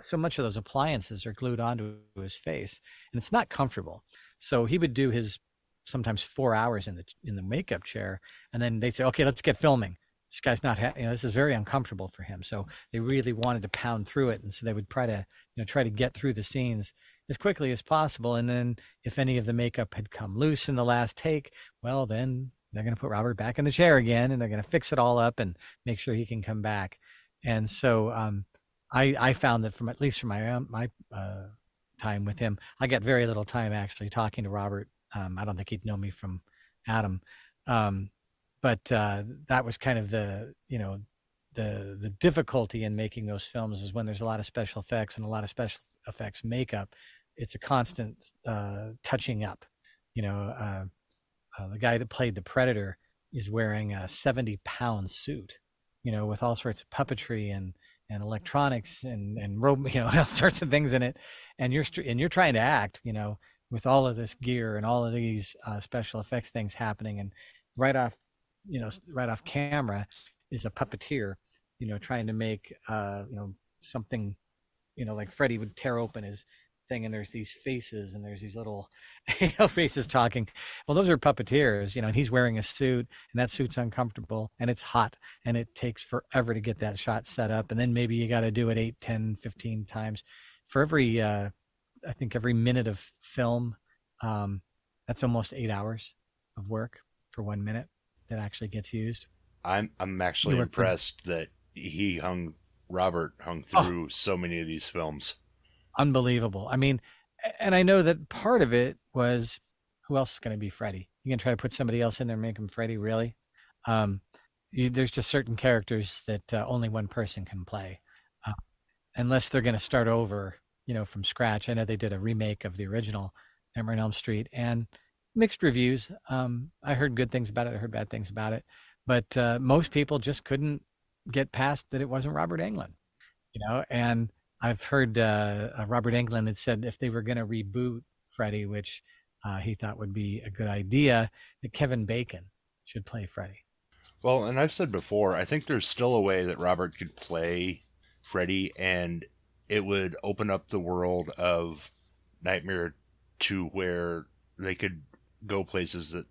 so much of those appliances are glued onto his face, and it's not comfortable. So he would do his sometimes 4 hours in the makeup chair, and then they'd say, "Okay, let's get filming." This guy's not, this is very uncomfortable for him. So they really wanted to pound through it, and so they would try to get through the scenes as quickly as possible. And then if any of the makeup had come loose in the last take, well, then they're going to put Robert back in the chair again, and they're going to fix it all up and make sure he can come back. And so I found that at least from my time with him, I got very little time actually talking to Robert. I don't think he'd know me from Adam. But that was kind of the difficulty in making those films, is when there's a lot of special effects and a lot of special effects makeup. It's a constant touching up. The guy that played the Predator is wearing a 70-pound suit, with all sorts of puppetry and electronics and rope, all sorts of things in it. And you're trying to act, with all of this gear and all of these special effects things happening. And right off camera is a puppeteer, trying to make, something, like Freddy would tear open his thing, and there's these faces, and there's these little faces talking. Well, those are puppeteers, and he's wearing a suit, and that suit's uncomfortable, and it's hot, and it takes forever to get that shot set up. And then maybe you got to do it 8, 10, 15 times for every, I think every minute of film. That's almost 8 hours of work for 1 minute that actually gets used. I'm actually impressed that Robert hung through so many of these films. Unbelievable. I mean, and I know that part of it was, who else is going to be Freddy? You can try to put somebody else in there and make him Freddy, really? There's just certain characters that only one person can play, unless they're going to start over, from scratch. I know they did a remake of the original Nightmare on Elm Street, and mixed reviews. I heard good things about it. I heard bad things about it. But most people just couldn't get past that it wasn't Robert Englund, and I've heard Robert Englund had said if they were going to reboot Freddy, which he thought would be a good idea, that Kevin Bacon should play Freddy. Well, and I've said before, I think there's still a way that Robert could play Freddy, and it would open up the world of Nightmare to where they could go places that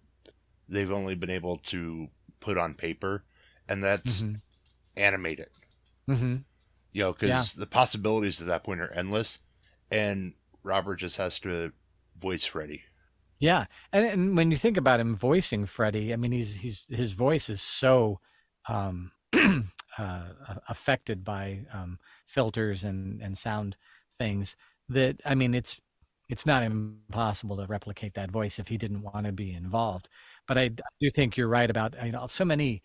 they've only been able to put on paper, and that's animate it. Mm-hmm. Because the possibilities at that point are endless, and Robert just has to voice Freddy. Yeah, and when you think about him voicing Freddy, I mean, his voice is so affected by filters and sound things that, I mean, it's not impossible to replicate that voice if he didn't want to be involved. But I do think you're right about, so many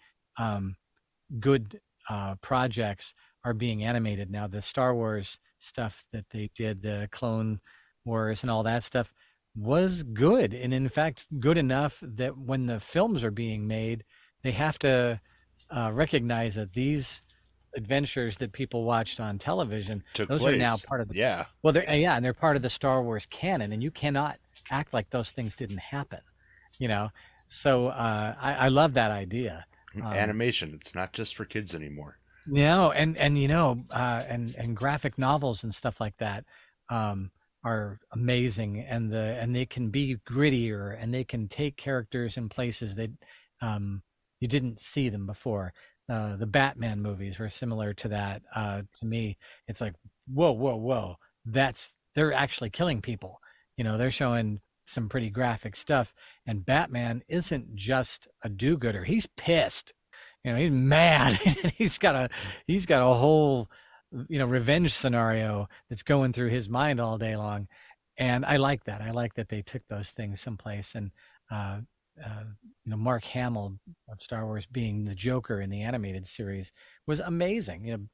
good projects are being animated now. The Star Wars stuff that they did, the Clone Wars and all that stuff, was good, and in fact good enough that when the films are being made, they have to recognize that these adventures that people watched on television are now part of the and they're part of the Star Wars canon, and you cannot act like those things didn't happen, so I love that idea. Animation, it's not just for kids anymore. And graphic novels and stuff like that are amazing, and they can be grittier, and they can take characters in places that you didn't see them before. The Batman movies were similar to that. To me, it's like, whoa, they're actually killing people. They're showing some pretty graphic stuff, and Batman isn't just a do-gooder. He's pissed. He's mad. he's got a whole, revenge scenario that's going through his mind all day long. And I like that. I like that they took those things someplace. And, Mark Hamill of Star Wars being the Joker in the animated series was amazing.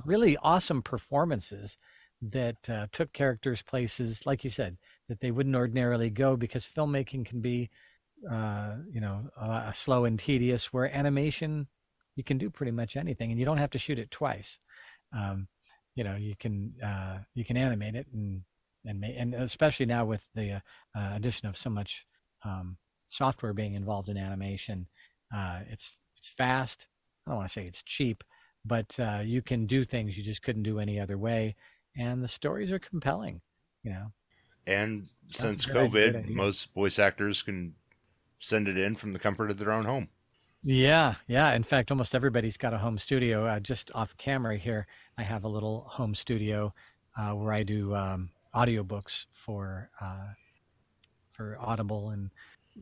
Really awesome performances that took characters places, like you said, that they wouldn't ordinarily go, because filmmaking can be, slow and tedious, where animation, you can do pretty much anything, and you don't have to shoot it twice. You can animate it, and especially now with the addition of so much software being involved in animation, It's fast. I don't want to say it's cheap, but you can do things you just couldn't do any other way, and the stories are compelling. You know, And sounds since a great COVID, idea. most voice actors can send it in from the comfort of their own home. Yeah, yeah. In fact, almost everybody's got a home studio. Just off camera here, I have a little home studio where I do audiobooks for Audible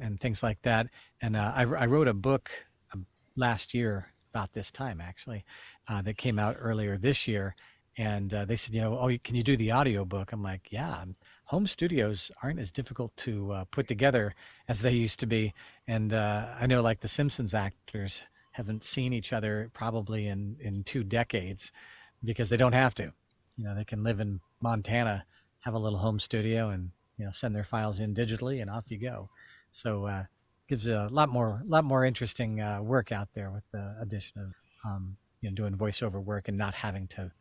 and things like that. And I wrote a book last year about this time actually that came out earlier this year. And they said, oh, can you do the audiobook? I'm like, yeah. Home studios aren't as difficult to put together as they used to be. And I know, like, the Simpsons actors haven't seen each other probably in 2 decades because they don't have to. They can live in Montana, have a little home studio, and send their files in digitally, and off you go. So gives a lot more interesting work out there with the addition of doing voiceover work and not having to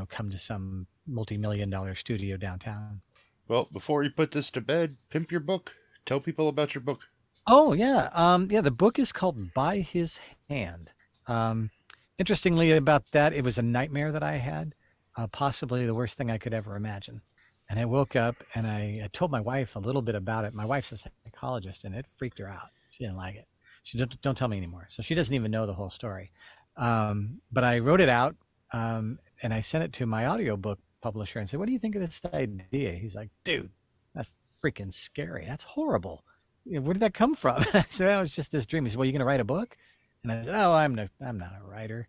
come to some multi-million-dollar studio downtown. Well, before you put this to bed, pimp your book. Tell people about your book. Oh yeah, yeah. The book is called By His Hand. Um, Interestingly about that, it was a nightmare that I had, possibly the worst thing I could ever imagine. And I woke up and I told my wife a little bit about it. My wife's a psychologist, and it freaked her out. She didn't like it. She don't tell me anymore. So she doesn't even know the whole story. But I wrote it out, and I sent it to my audiobook publisher and said, "What do you think of this idea?" He's like, "Dude, that's freaking scary. That's horrible. Where did that come from?" I said, "Well, it was just this dream." He said, "Well, you gonna write a book?" And I said, "Oh, I'm not a writer."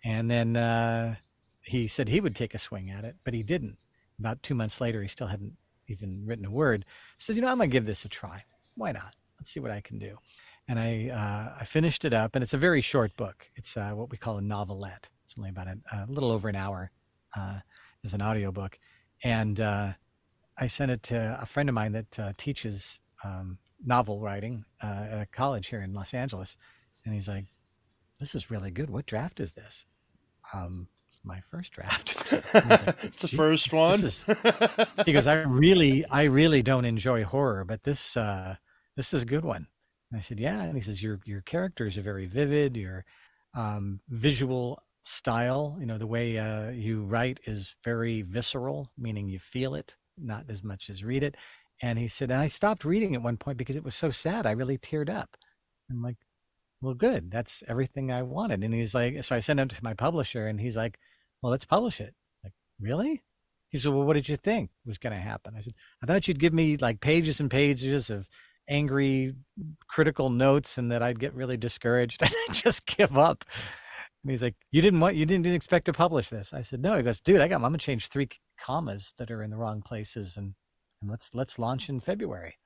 And then he said he would take a swing at it, but he didn't. About 2 months later, he still hadn't even written a word. I said, "I'm gonna give this a try. Why not? Let's see what I can do." And I finished it up, and it's a very short book. It's what we call a novelette. It's only about a little over an hour as an audiobook. And I sent it to a friend of mine that teaches novel writing at a college here in Los Angeles. And he's like, "This is really good. What draft is this?" It's my first draft. And he's like, It's the "Gee, first one. he goes, I really don't enjoy horror, but this is a good one." And I said, "Yeah." And he says, your characters are very vivid. Your visual style, the way you write is very visceral, meaning you feel it, not as much as read it. And he said, and I stopped reading at one point because it was so sad. I really teared up. I'm like, "Well, good. That's everything I wanted." And he's like, so I sent it to my publisher, and he's like, "Well, let's publish it." Like, "Really?" He said, "Well, what did you think was going to happen?" I said, "I thought you'd give me like pages and pages of angry critical notes and that I'd get really discouraged and I'd just give up." And he's like, you didn't expect to publish this?" I said, "No." He goes, "Dude, I'm gonna change 3 commas that are in the wrong places, and let's launch in February."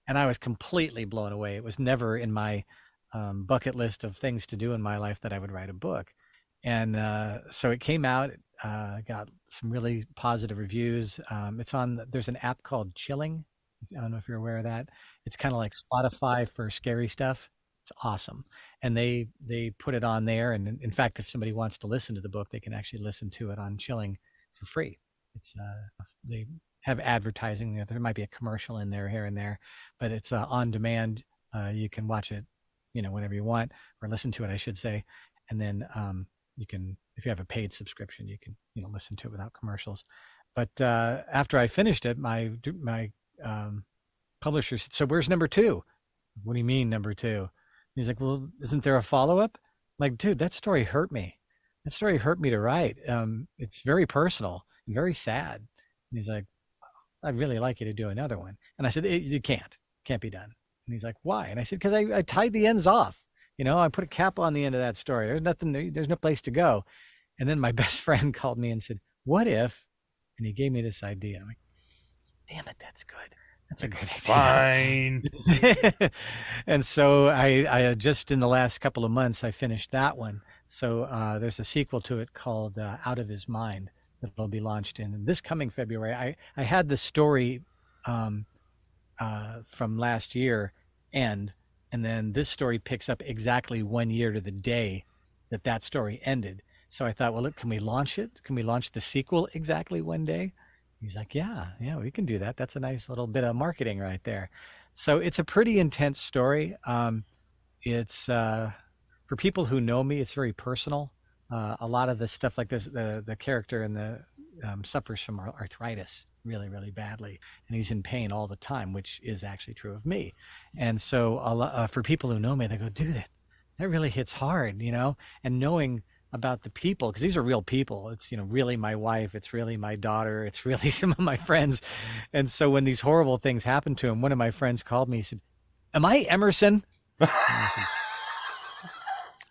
And I was completely blown away. It was never in my bucket list of things to do in my life that I would write a book. And so it came out, got some really positive reviews. There's an app called Chilling. I don't know if you're aware of that. It's kind of like Spotify for scary stuff. It's awesome. And they put it on there. And in fact, if somebody wants to listen to the book, they can actually listen to it on Chilling for free. They have advertising. There might be a commercial in there here and there, but it's on demand. You can watch it, whenever you want, or listen to it, I should say. And then you can, if you have a paid subscription, you can listen to it without commercials. But after I finished it, my publisher said, "So where's number two?" "What do you mean number two?" And he's like, "Well, isn't there a follow-up?" I'm like, "Dude, that story hurt me. That story hurt me to write. It's very personal and very sad." And he's like, "I'd really like you to do another one." And I said, "You can't be done." And he's like, "Why?" And I said, "Because I tied the ends off. I put a cap on the end of that story. There's nothing there. There's no place to go." And then my best friend called me and said, "What if?" And he gave me this idea. I'm like, "Damn it, that's good. That's a good Fine. idea." And so I just in the last couple of months, I finished that one. So there's a sequel to it called Out of His Mind that will be launched in this coming February. I had the story from last year end, and then this story picks up exactly 1 year to the day that story ended. So I thought, well, look, can we launch it? Can we launch the sequel exactly one day? He's like, yeah, we can do that. That's a nice little bit of marketing right there. So it's a pretty intense story. it's for people who know me, it's very personal. A lot of the stuff like this, the character in the suffers from arthritis really, really badly, and he's in pain all the time, which is actually true of me. And so for people who know me, they go, dude, that really hits hard, you know. And knowing about the people, because these are real people, it's, you know, really my wife, it's really my daughter, it's really some of my friends. And so when these horrible things happen to him, one of my friends called me, he said, am I Emerson? And I said,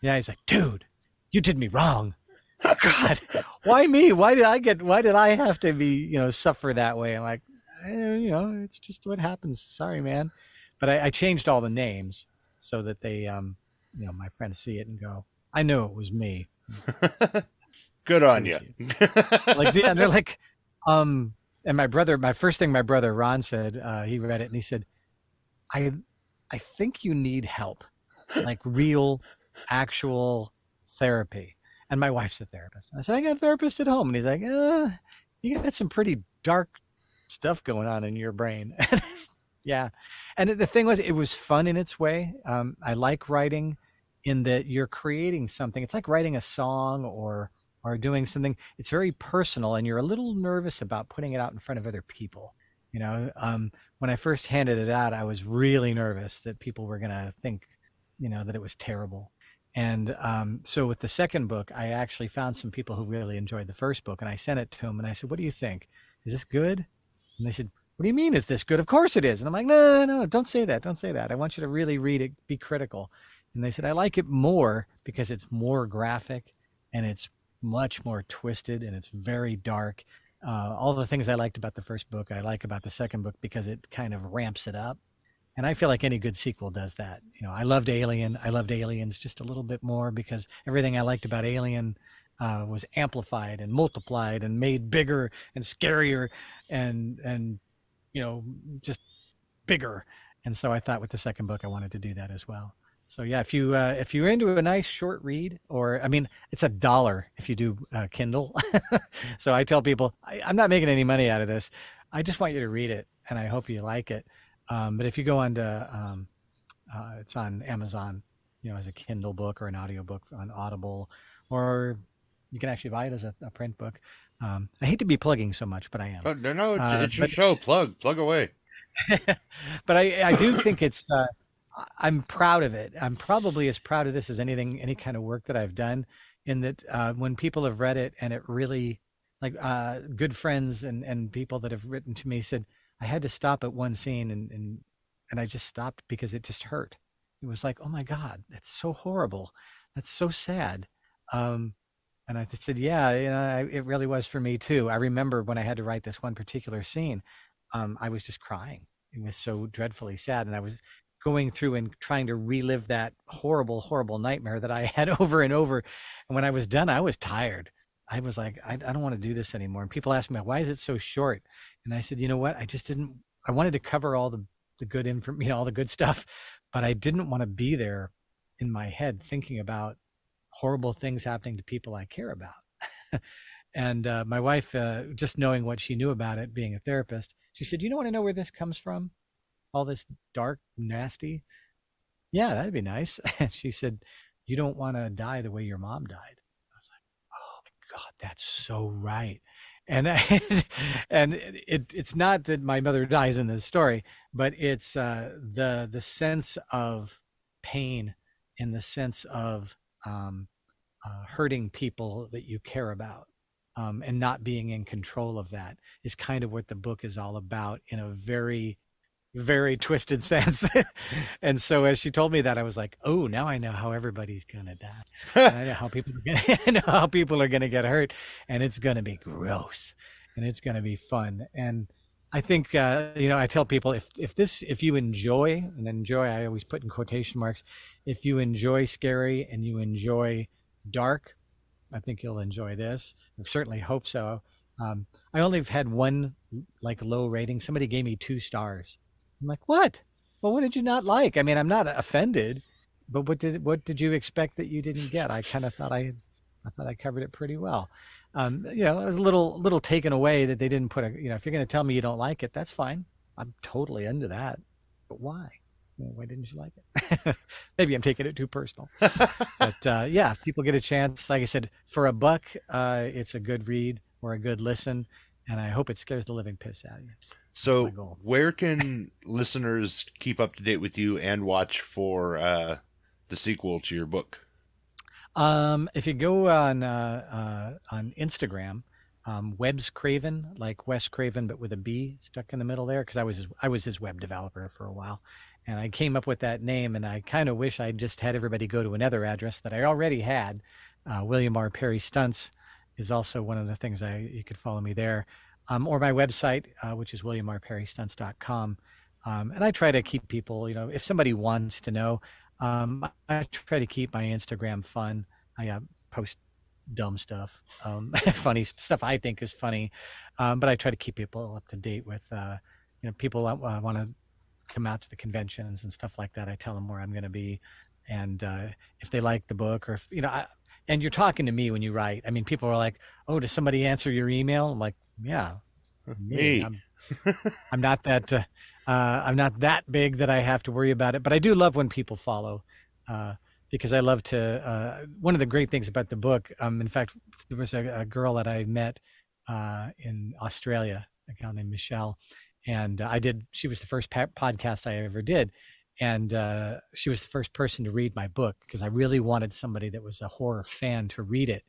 yeah. He's like, dude, you did me wrong. God, why me? Why did I have to be, you know, suffer that way? I'm like, you know, it's just what happens. Sorry, man. But I changed all the names so that they, you know, my friends see it and go, I know it was me. Good on you. Like, yeah, they're like, and my first thing my brother Ron said, he read it and he said, I think you need help, like real, actual therapy. And my wife's a therapist. I said, I got a therapist at home. And he's like, you got some pretty dark stuff going on in your brain. Yeah. And the thing was, it was fun in its way. I like writing in that you're creating something. It's like writing a song or doing something. It's very personal, and you're a little nervous about putting it out in front of other people. You know, when I first handed it out, I was really nervous that people were going to think, you know, that it was terrible. And so with the second book, I actually found some people who really enjoyed the first book, and I sent it to them, and I said, what do you think? Is this good? And they said, what do you mean, is this good? Of course it is. And I'm like, no, don't say that. Don't say that. I want you to really read it, be critical. And they said, I like it more because it's more graphic and it's much more twisted and it's very dark. All the things I liked about the first book, I like about the second book because it kind of ramps it up. And I feel like any good sequel does that. You know, I loved Alien. I loved Aliens just a little bit more because everything I liked about Alien was amplified and multiplied and made bigger and scarier and you know, just bigger. And so I thought with the second book, I wanted to do that as well. So yeah, if you're into a nice short read, or I mean, it's $1 if you do Kindle. So I tell people, I'm not making any money out of this. I just want you to read it, and I hope you like it. But if you go on to, it's on Amazon, you know, as a Kindle book or an audiobook on Audible, or you can actually buy it as a print book. I hate to be plugging so much, but I am. Oh, no, it's your show. Plug away. But I do think it's, I'm proud of it. I'm probably as proud of this as any kind of work that I've done, in that when people have read it and it really, like good friends and people that have written to me said, I had to stop at one scene and I just stopped because it just hurt. It was like, oh my God, that's so horrible. That's so sad. And I said, yeah, you know, it really was for me too. I remember when I had to write this one particular scene, I was just crying. It was so dreadfully sad. And I was going through and trying to relive that horrible, horrible nightmare that I had over and over. And when I was done, I was tired. I was like, I don't want to do this anymore. And people asked me, why is it so short? And I said, you know what? I wanted to cover all the good information, you know, all the good stuff, but I didn't want to be there in my head thinking about horrible things happening to people I care about. And my wife, just knowing what she knew about it, being a therapist, she said, you don't want to know where this comes from? All this dark, nasty? Yeah, that'd be nice. She said, you don't want to die the way your mom died. I was like, oh my God, that's so right. And it's not that my mother dies in this story, but it's the sense of pain, in the sense of hurting people that you care about, and not being in control of that is kind of what the book is all about, in a very, very twisted sense. And so as she told me that, I was like, oh, now I know how everybody's gonna die. I know how people are gonna get hurt, and it's gonna be gross, and it's gonna be fun. And I think you know, I tell people, if you enjoy, and enjoy I always put in quotation marks, if you enjoy scary and you enjoy dark, I think you'll enjoy this. I certainly hope so. I only have had one like low rating. Somebody gave me 2 stars. I'm like, what? Well, what did you not like? I mean, I'm not offended, but what did you expect that you didn't get? I kind of thought I covered it pretty well. You know, I was a little taken away that they didn't put you know, if you're going to tell me you don't like it, that's fine. I'm totally into that. But why? Why didn't you like it? Maybe I'm taking it too personal. But yeah, if people get a chance, like I said, for a buck, it's a good read or a good listen, and I hope it scares the living piss out of you. That's my So, goal. where can listeners keep up to date with you and watch for the sequel to your book? If you go on Instagram, Webb's Craven, like Wes Craven, but with a B stuck in the middle there, because I was his web developer for a while, and I came up with that name, and I kind of wish I just had everybody go to another address that I already had. William R. Perry Stunts is also one of the things you could follow me there, or my website, which is williamrperrystunts.com. And I try to keep people, if somebody wants to know, I try to keep my Instagram fun. I post dumb stuff, funny stuff I think is funny, but I try to keep people up to date with, people want to come out to the conventions and stuff like that. I tell them where I'm going to be, and if they like the book, or if, and you're talking to me when you write. I mean, people are like, "Oh, does somebody answer your email?" I'm like, "Yeah, me. Me. I'm not that I'm not that big that I have to worry about it, but I do love when people follow, because I love to. One of the great things about the book, in fact, there was a girl that I met in Australia, a gal named Michelle, and she was the first podcast I ever did, and she was the first person to read my book, because I really wanted somebody that was a horror fan to read it.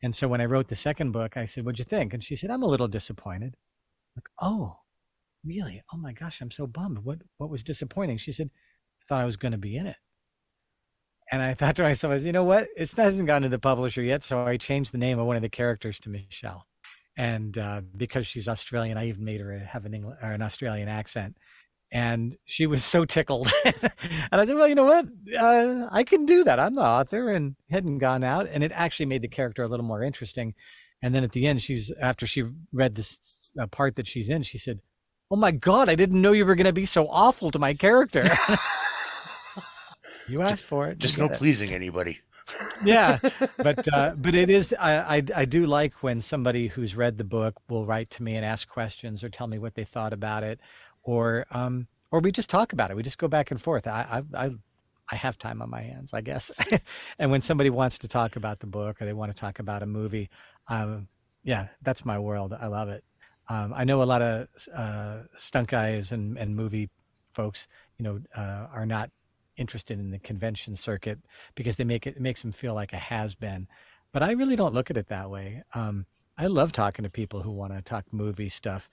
And so when I wrote the second book, I said, "What'd you think?" And she said, "I'm a little disappointed." Like, "Oh, really? Oh my gosh, I'm so bummed. What was disappointing?" She said, "I thought I was going to be in it." And I thought to myself, I said, you know what? It hasn't gone to the publisher yet, so I changed the name of one of the characters to Michelle. And because she's Australian, I even made her have an Australian accent. And she was so tickled. And I said, well, you know what? I can do that. I'm the author, and hadn't gone out. And it actually made the character a little more interesting. And then at the end, after she read this part that she's in, she said, "Oh my God, I didn't know you were going to be so awful to my character." You asked for it. Just no pleasing anybody. Yeah, but it is. I do like when somebody who's read the book will write to me and ask questions or tell me what they thought about it, or we just talk about it. We just go back and forth. I have time on my hands, I guess. And when somebody wants to talk about the book or they want to talk about a movie, yeah, that's my world. I love it. I know a lot of stunt guys and movie folks, are not interested in the convention circuit because it makes them feel like a has-been. But I really don't look at it that way. I love talking to people who want to talk movie stuff.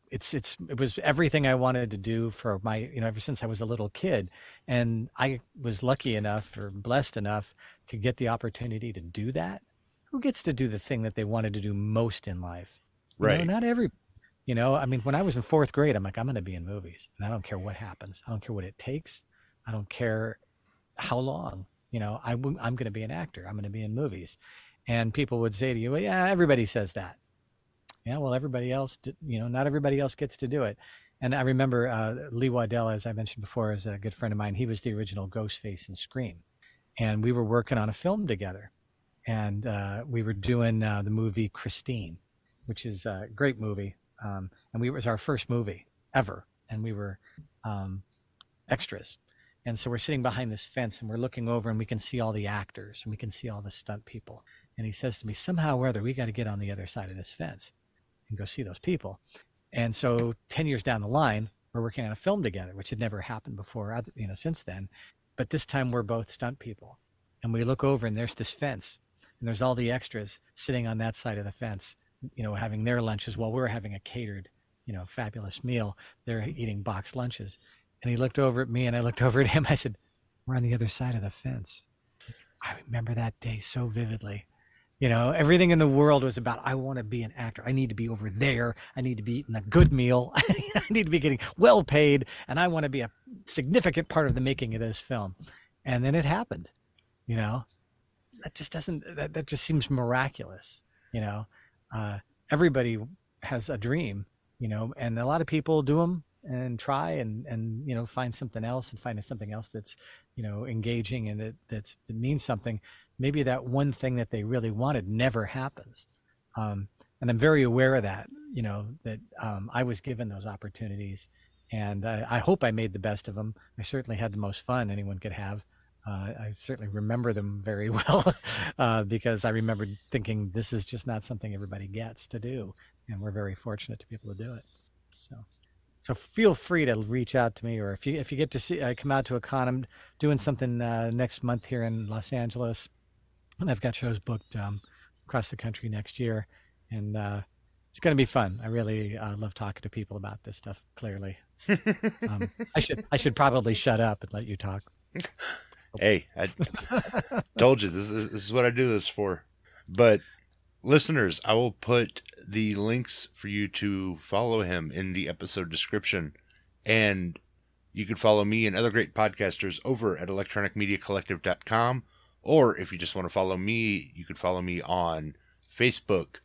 It was everything I wanted to do for my, ever since I was a little kid. And I was lucky enough or blessed enough to get the opportunity to do that. Who gets to do the thing that they wanted to do most in life? Right. Not every, I mean, when I was in fourth grade, I'm like, I'm going to be in movies, and I don't care what happens. I don't care what it takes. I don't care how long, I'm going to be an actor. I'm going to be in movies. And people would say to you, well, yeah, everybody says that. Yeah, well, everybody else, not everybody else gets to do it. And I remember Lee Waddell, as I mentioned before, is a good friend of mine. He was the original Ghostface in Scream. And we were working on a film together. And we were doing the movie Christine, which is a great movie. And it was our first movie ever. And we were extras. And so we're sitting behind this fence and we're looking over and we can see all the actors and we can see all the stunt people. And he says to me, somehow or other, we got to get on the other side of this fence and go see those people. And so 10 years down the line, we're working on a film together, which had never happened before, since then. But this time we're both stunt people. And we look over and there's this fence and there's all the extras sitting on that side of the fence, having their lunches while we're having a catered, fabulous meal. They're eating boxed lunches. And he looked over at me and I looked over at him. I said, we're on the other side of the fence. I remember that day so vividly. Everything in the world was about, I want to be an actor. I need to be over there. I need to be eating a good meal. I need to be getting well paid. And I want to be a significant part of the making of this film. And then it happened, that just seems miraculous. Everybody has a dream, and a lot of people do them and try and find something else and find something else that's, engaging and that means something. Maybe that one thing that they really wanted never happens. And I'm very aware of that, that I was given those opportunities And I hope I made the best of them. I certainly had the most fun anyone could have. I certainly remember them very well because I remembered thinking this is just not something everybody gets to do, and we're very fortunate to be able to do it. So feel free to reach out to me, or if you get to see come out to a con. I'm doing something next month here in Los Angeles, and I've got shows booked across the country next year, and it's going to be fun. I really love talking to people about this stuff. Clearly, I should probably shut up and let you talk. Hey, I told you this is what I do this for. But listeners, I will put the links for you to follow him in the episode description. And you can follow me and other great podcasters over at electronicmediacollective.com. Or if you just want to follow me, you could follow me on Facebook,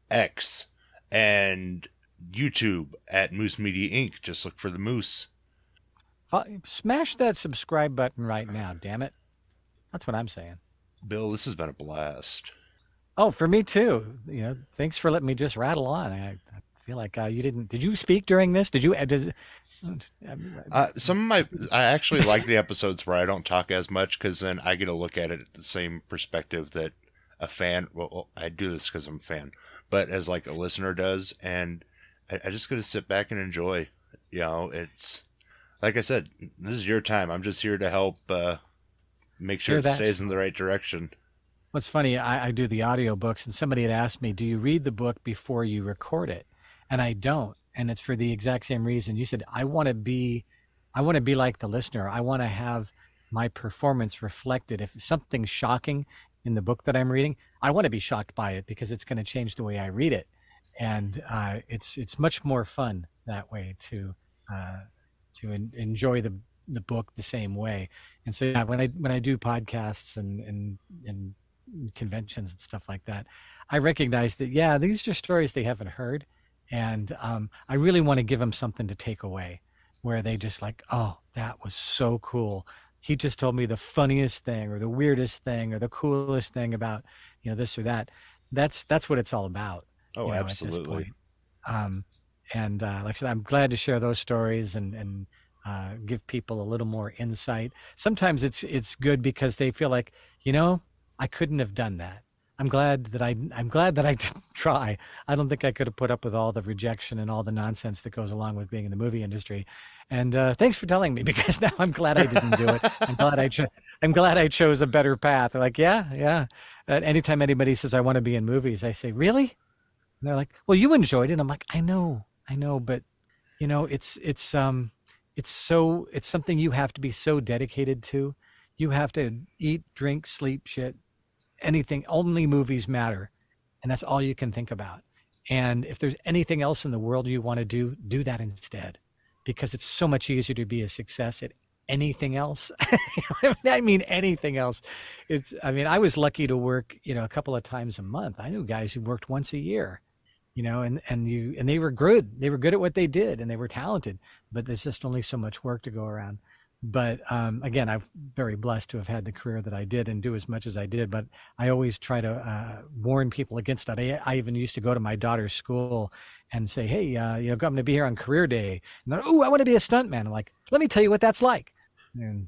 X, and YouTube at Moose Media Inc. Just look for the Moose. Smash that subscribe button right now, damn it. That's what I'm saying. Bill, this has been a blast. Oh, for me too. Thanks for letting me just rattle on. I feel like you didn't. Did you speak during this? Did you? Some of my, I actually like the episodes where I don't talk as much because then I get to look at it at the same perspective that a fan. Well, I do this because I'm a fan, but as like a listener does, and I just get to sit back and enjoy. It's like I said, this is your time. I'm just here to help make sure it stays in the right direction. What's funny, I do the audio books, and somebody had asked me, do you read the book before you record it? And I don't. And it's for the exact same reason. You said, I want to be like the listener. I want to have my performance reflected. If something's shocking in the book that I'm reading, I want to be shocked by it because it's going to change the way I read it. And it's much more fun that way to enjoy the book the same way. And so when I do podcasts and conventions and stuff like that, I recognize that these are stories they haven't heard, and I really want to give them something to take away, where they just like, oh, that was so cool. He just told me the funniest thing, or the weirdest thing, or the coolest thing about this or that. That's what it's all about. Oh, absolutely. And like I said, I'm glad to share those stories and give people a little more insight. Sometimes it's good because they feel like, I couldn't have done that. I'm glad that I didn't try. I don't think I could have put up with all the rejection and all the nonsense that goes along with being in the movie industry. And thanks for telling me, because now I'm glad I didn't do it. I'm glad I chose a better path. They're like, yeah. Anytime anybody says I want to be in movies, I say, really? And they're like, well, you enjoyed it. I'm like, I know, but it's something you have to be so dedicated to. You have to eat, drink, sleep, shit, anything. Only movies matter. And that's all you can think about. And if there's anything else in the world you want to do that instead, because it's so much easier to be a success at anything else. I mean, anything else. I was lucky to work, a couple of times a month. I knew guys who worked once a year, and they were good. They were good at what they did, and they were talented, but there's just only so much work to go around. But again, I'm very blessed to have had the career that I did and do as much as I did. But I always try to warn people against that. I even used to go to my daughter's school and say, hey, I'm going to be here on career day. And I want to be a stuntman. I'm like, let me tell you what that's like. And,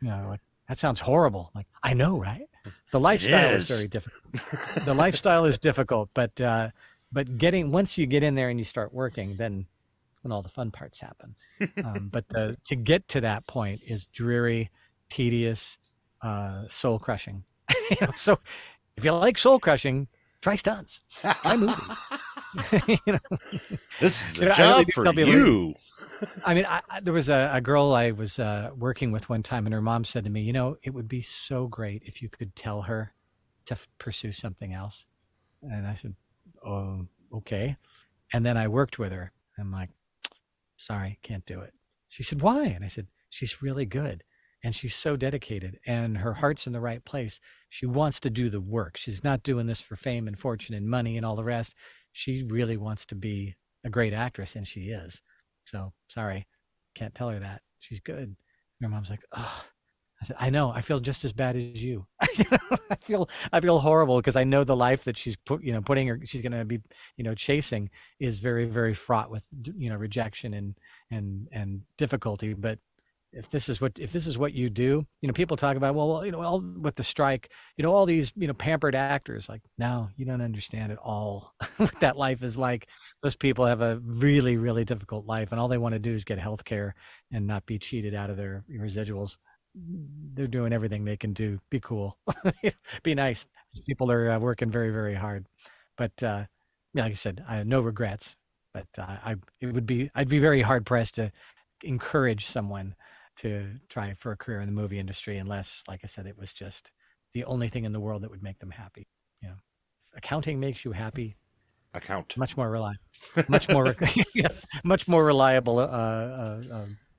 like, that sounds horrible. I'm like, I know, right? The lifestyle is very difficult. The lifestyle is difficult, but once you get in there and you start working, then when all the fun parts happen. But to get to that point is dreary, tedious, soul crushing. So if you like soul crushing, try stunts, try movies. This is a job for you. There was a girl I was working with one time, and her mom said to me, it would be so great if you could tell her to pursue something else. And I said, oh, okay. And then I worked with her. I'm like, sorry, can't do it. She said, why? And I said, she's really good. And she's so dedicated, and her heart's in the right place. She wants to do the work. She's not doing this for fame and fortune and money and all the rest. She really wants to be a great actress, and she is. So sorry, can't tell her that. She's good. And her mom's like, oh, I said, I know, I feel just as bad as you. I feel horrible because I know the life that she's she's going to be, chasing is very, very fraught with, rejection and difficulty. But if this is what you do, people talk about, well, all with the strike, all these, pampered actors, like, no, you don't understand at all what that life is like. Those people have a really, really difficult life, and all they want to do is get health care and not be cheated out of their residuals. They're doing everything they can do. Be cool, be nice. People are working very, very hard. But like I said, I have no regrets. But I'd be very hard pressed to encourage someone to try for a career in the movie industry, unless, like I said, it was just the only thing in the world that would make them happy. If accounting makes you happy, much more reliable, yes, much more reliable,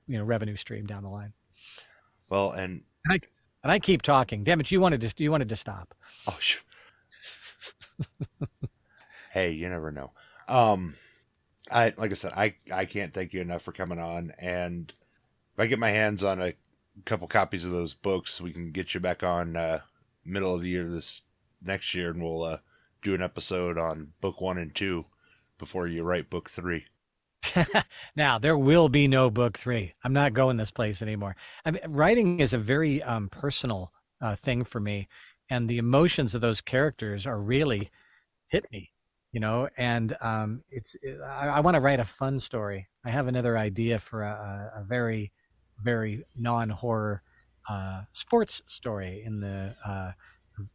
revenue stream down the line. Well, and I keep talking. Damn it, you wanted to stop. Oh, sure. Hey, you never know. Like I said, I can't thank you enough for coming on, and if I get my hands on a couple copies of those books, we can get you back on middle of the year this next year, and we'll do an episode on book 1 and 2 before you write book 3. Now, there will be no book 3. I'm not going this place anymore. I mean, writing is a very personal thing for me, and the emotions of those characters are really hit me, and I want to write a fun story. I have another idea for a very, very non-horror sports story in the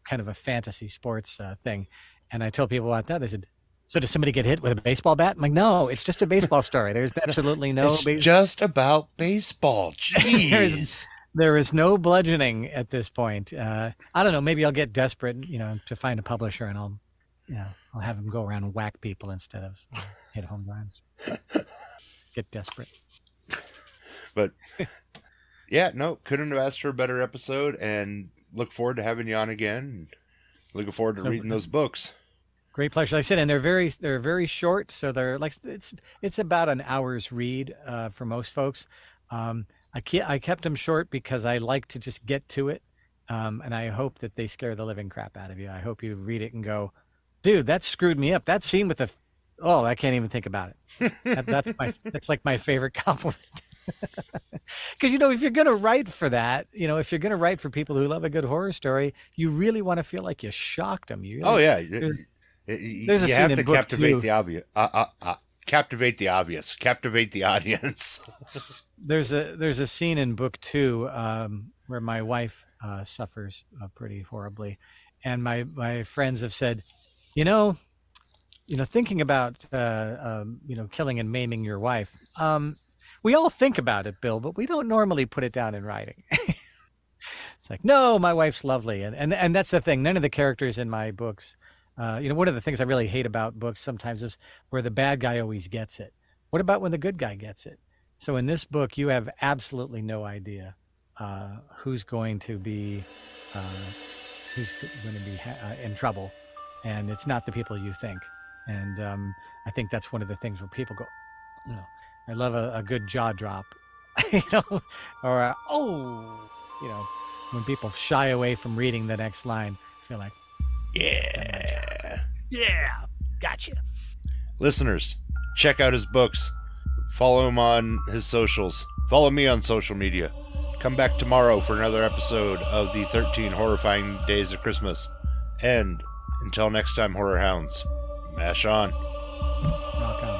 kind of a fantasy sports thing. And I told people about that. They said, so does somebody get hit with a baseball bat? I'm like, no, it's just a baseball story. There's absolutely no... It's just about baseball. Jeez. There is no bludgeoning at this point. I don't know. Maybe I'll get desperate, to find a publisher, and I'll have him go around and whack people instead of hit home runs. Get desperate. But yeah, no, couldn't have asked for a better episode, and look forward to having you on again. Looking forward to reading those books. Great pleasure. Like I said, and they're very short, so they're like it's about an hour's read for most folks. I kept them short because I like to just get to it, and I hope that they scare the living crap out of you. I hope you read it and go, dude, that screwed me up. That scene with I can't even think about it. That's like my favorite compliment. Because if you're gonna write for that, if you're gonna write for people who love a good horror story, you really want to feel like you shocked them. You have to captivate the obvious. Captivate the obvious. Captivate the audience. There's a scene in book 2 where my wife suffers pretty horribly, and my friends have said, thinking about killing and maiming your wife. We all think about it, Bill, but we don't normally put it down in writing. It's like, no, my wife's lovely, and that's the thing. None of the characters in my books. One of the things I really hate about books sometimes is where the bad guy always gets it. What about when the good guy gets it? So in this book, you have absolutely no idea who's going to be in trouble, and it's not the people you think. And I think that's one of the things where people go, I love a good jaw drop, or when people shy away from reading the next line, I feel like, yeah, gotcha. Listeners, check out his books. Follow him on his socials. Follow me on social media. Come back tomorrow for another episode of the 13 Horror-fying Days of Christmas. And until next time, Horror Hounds, mash on. Rock on.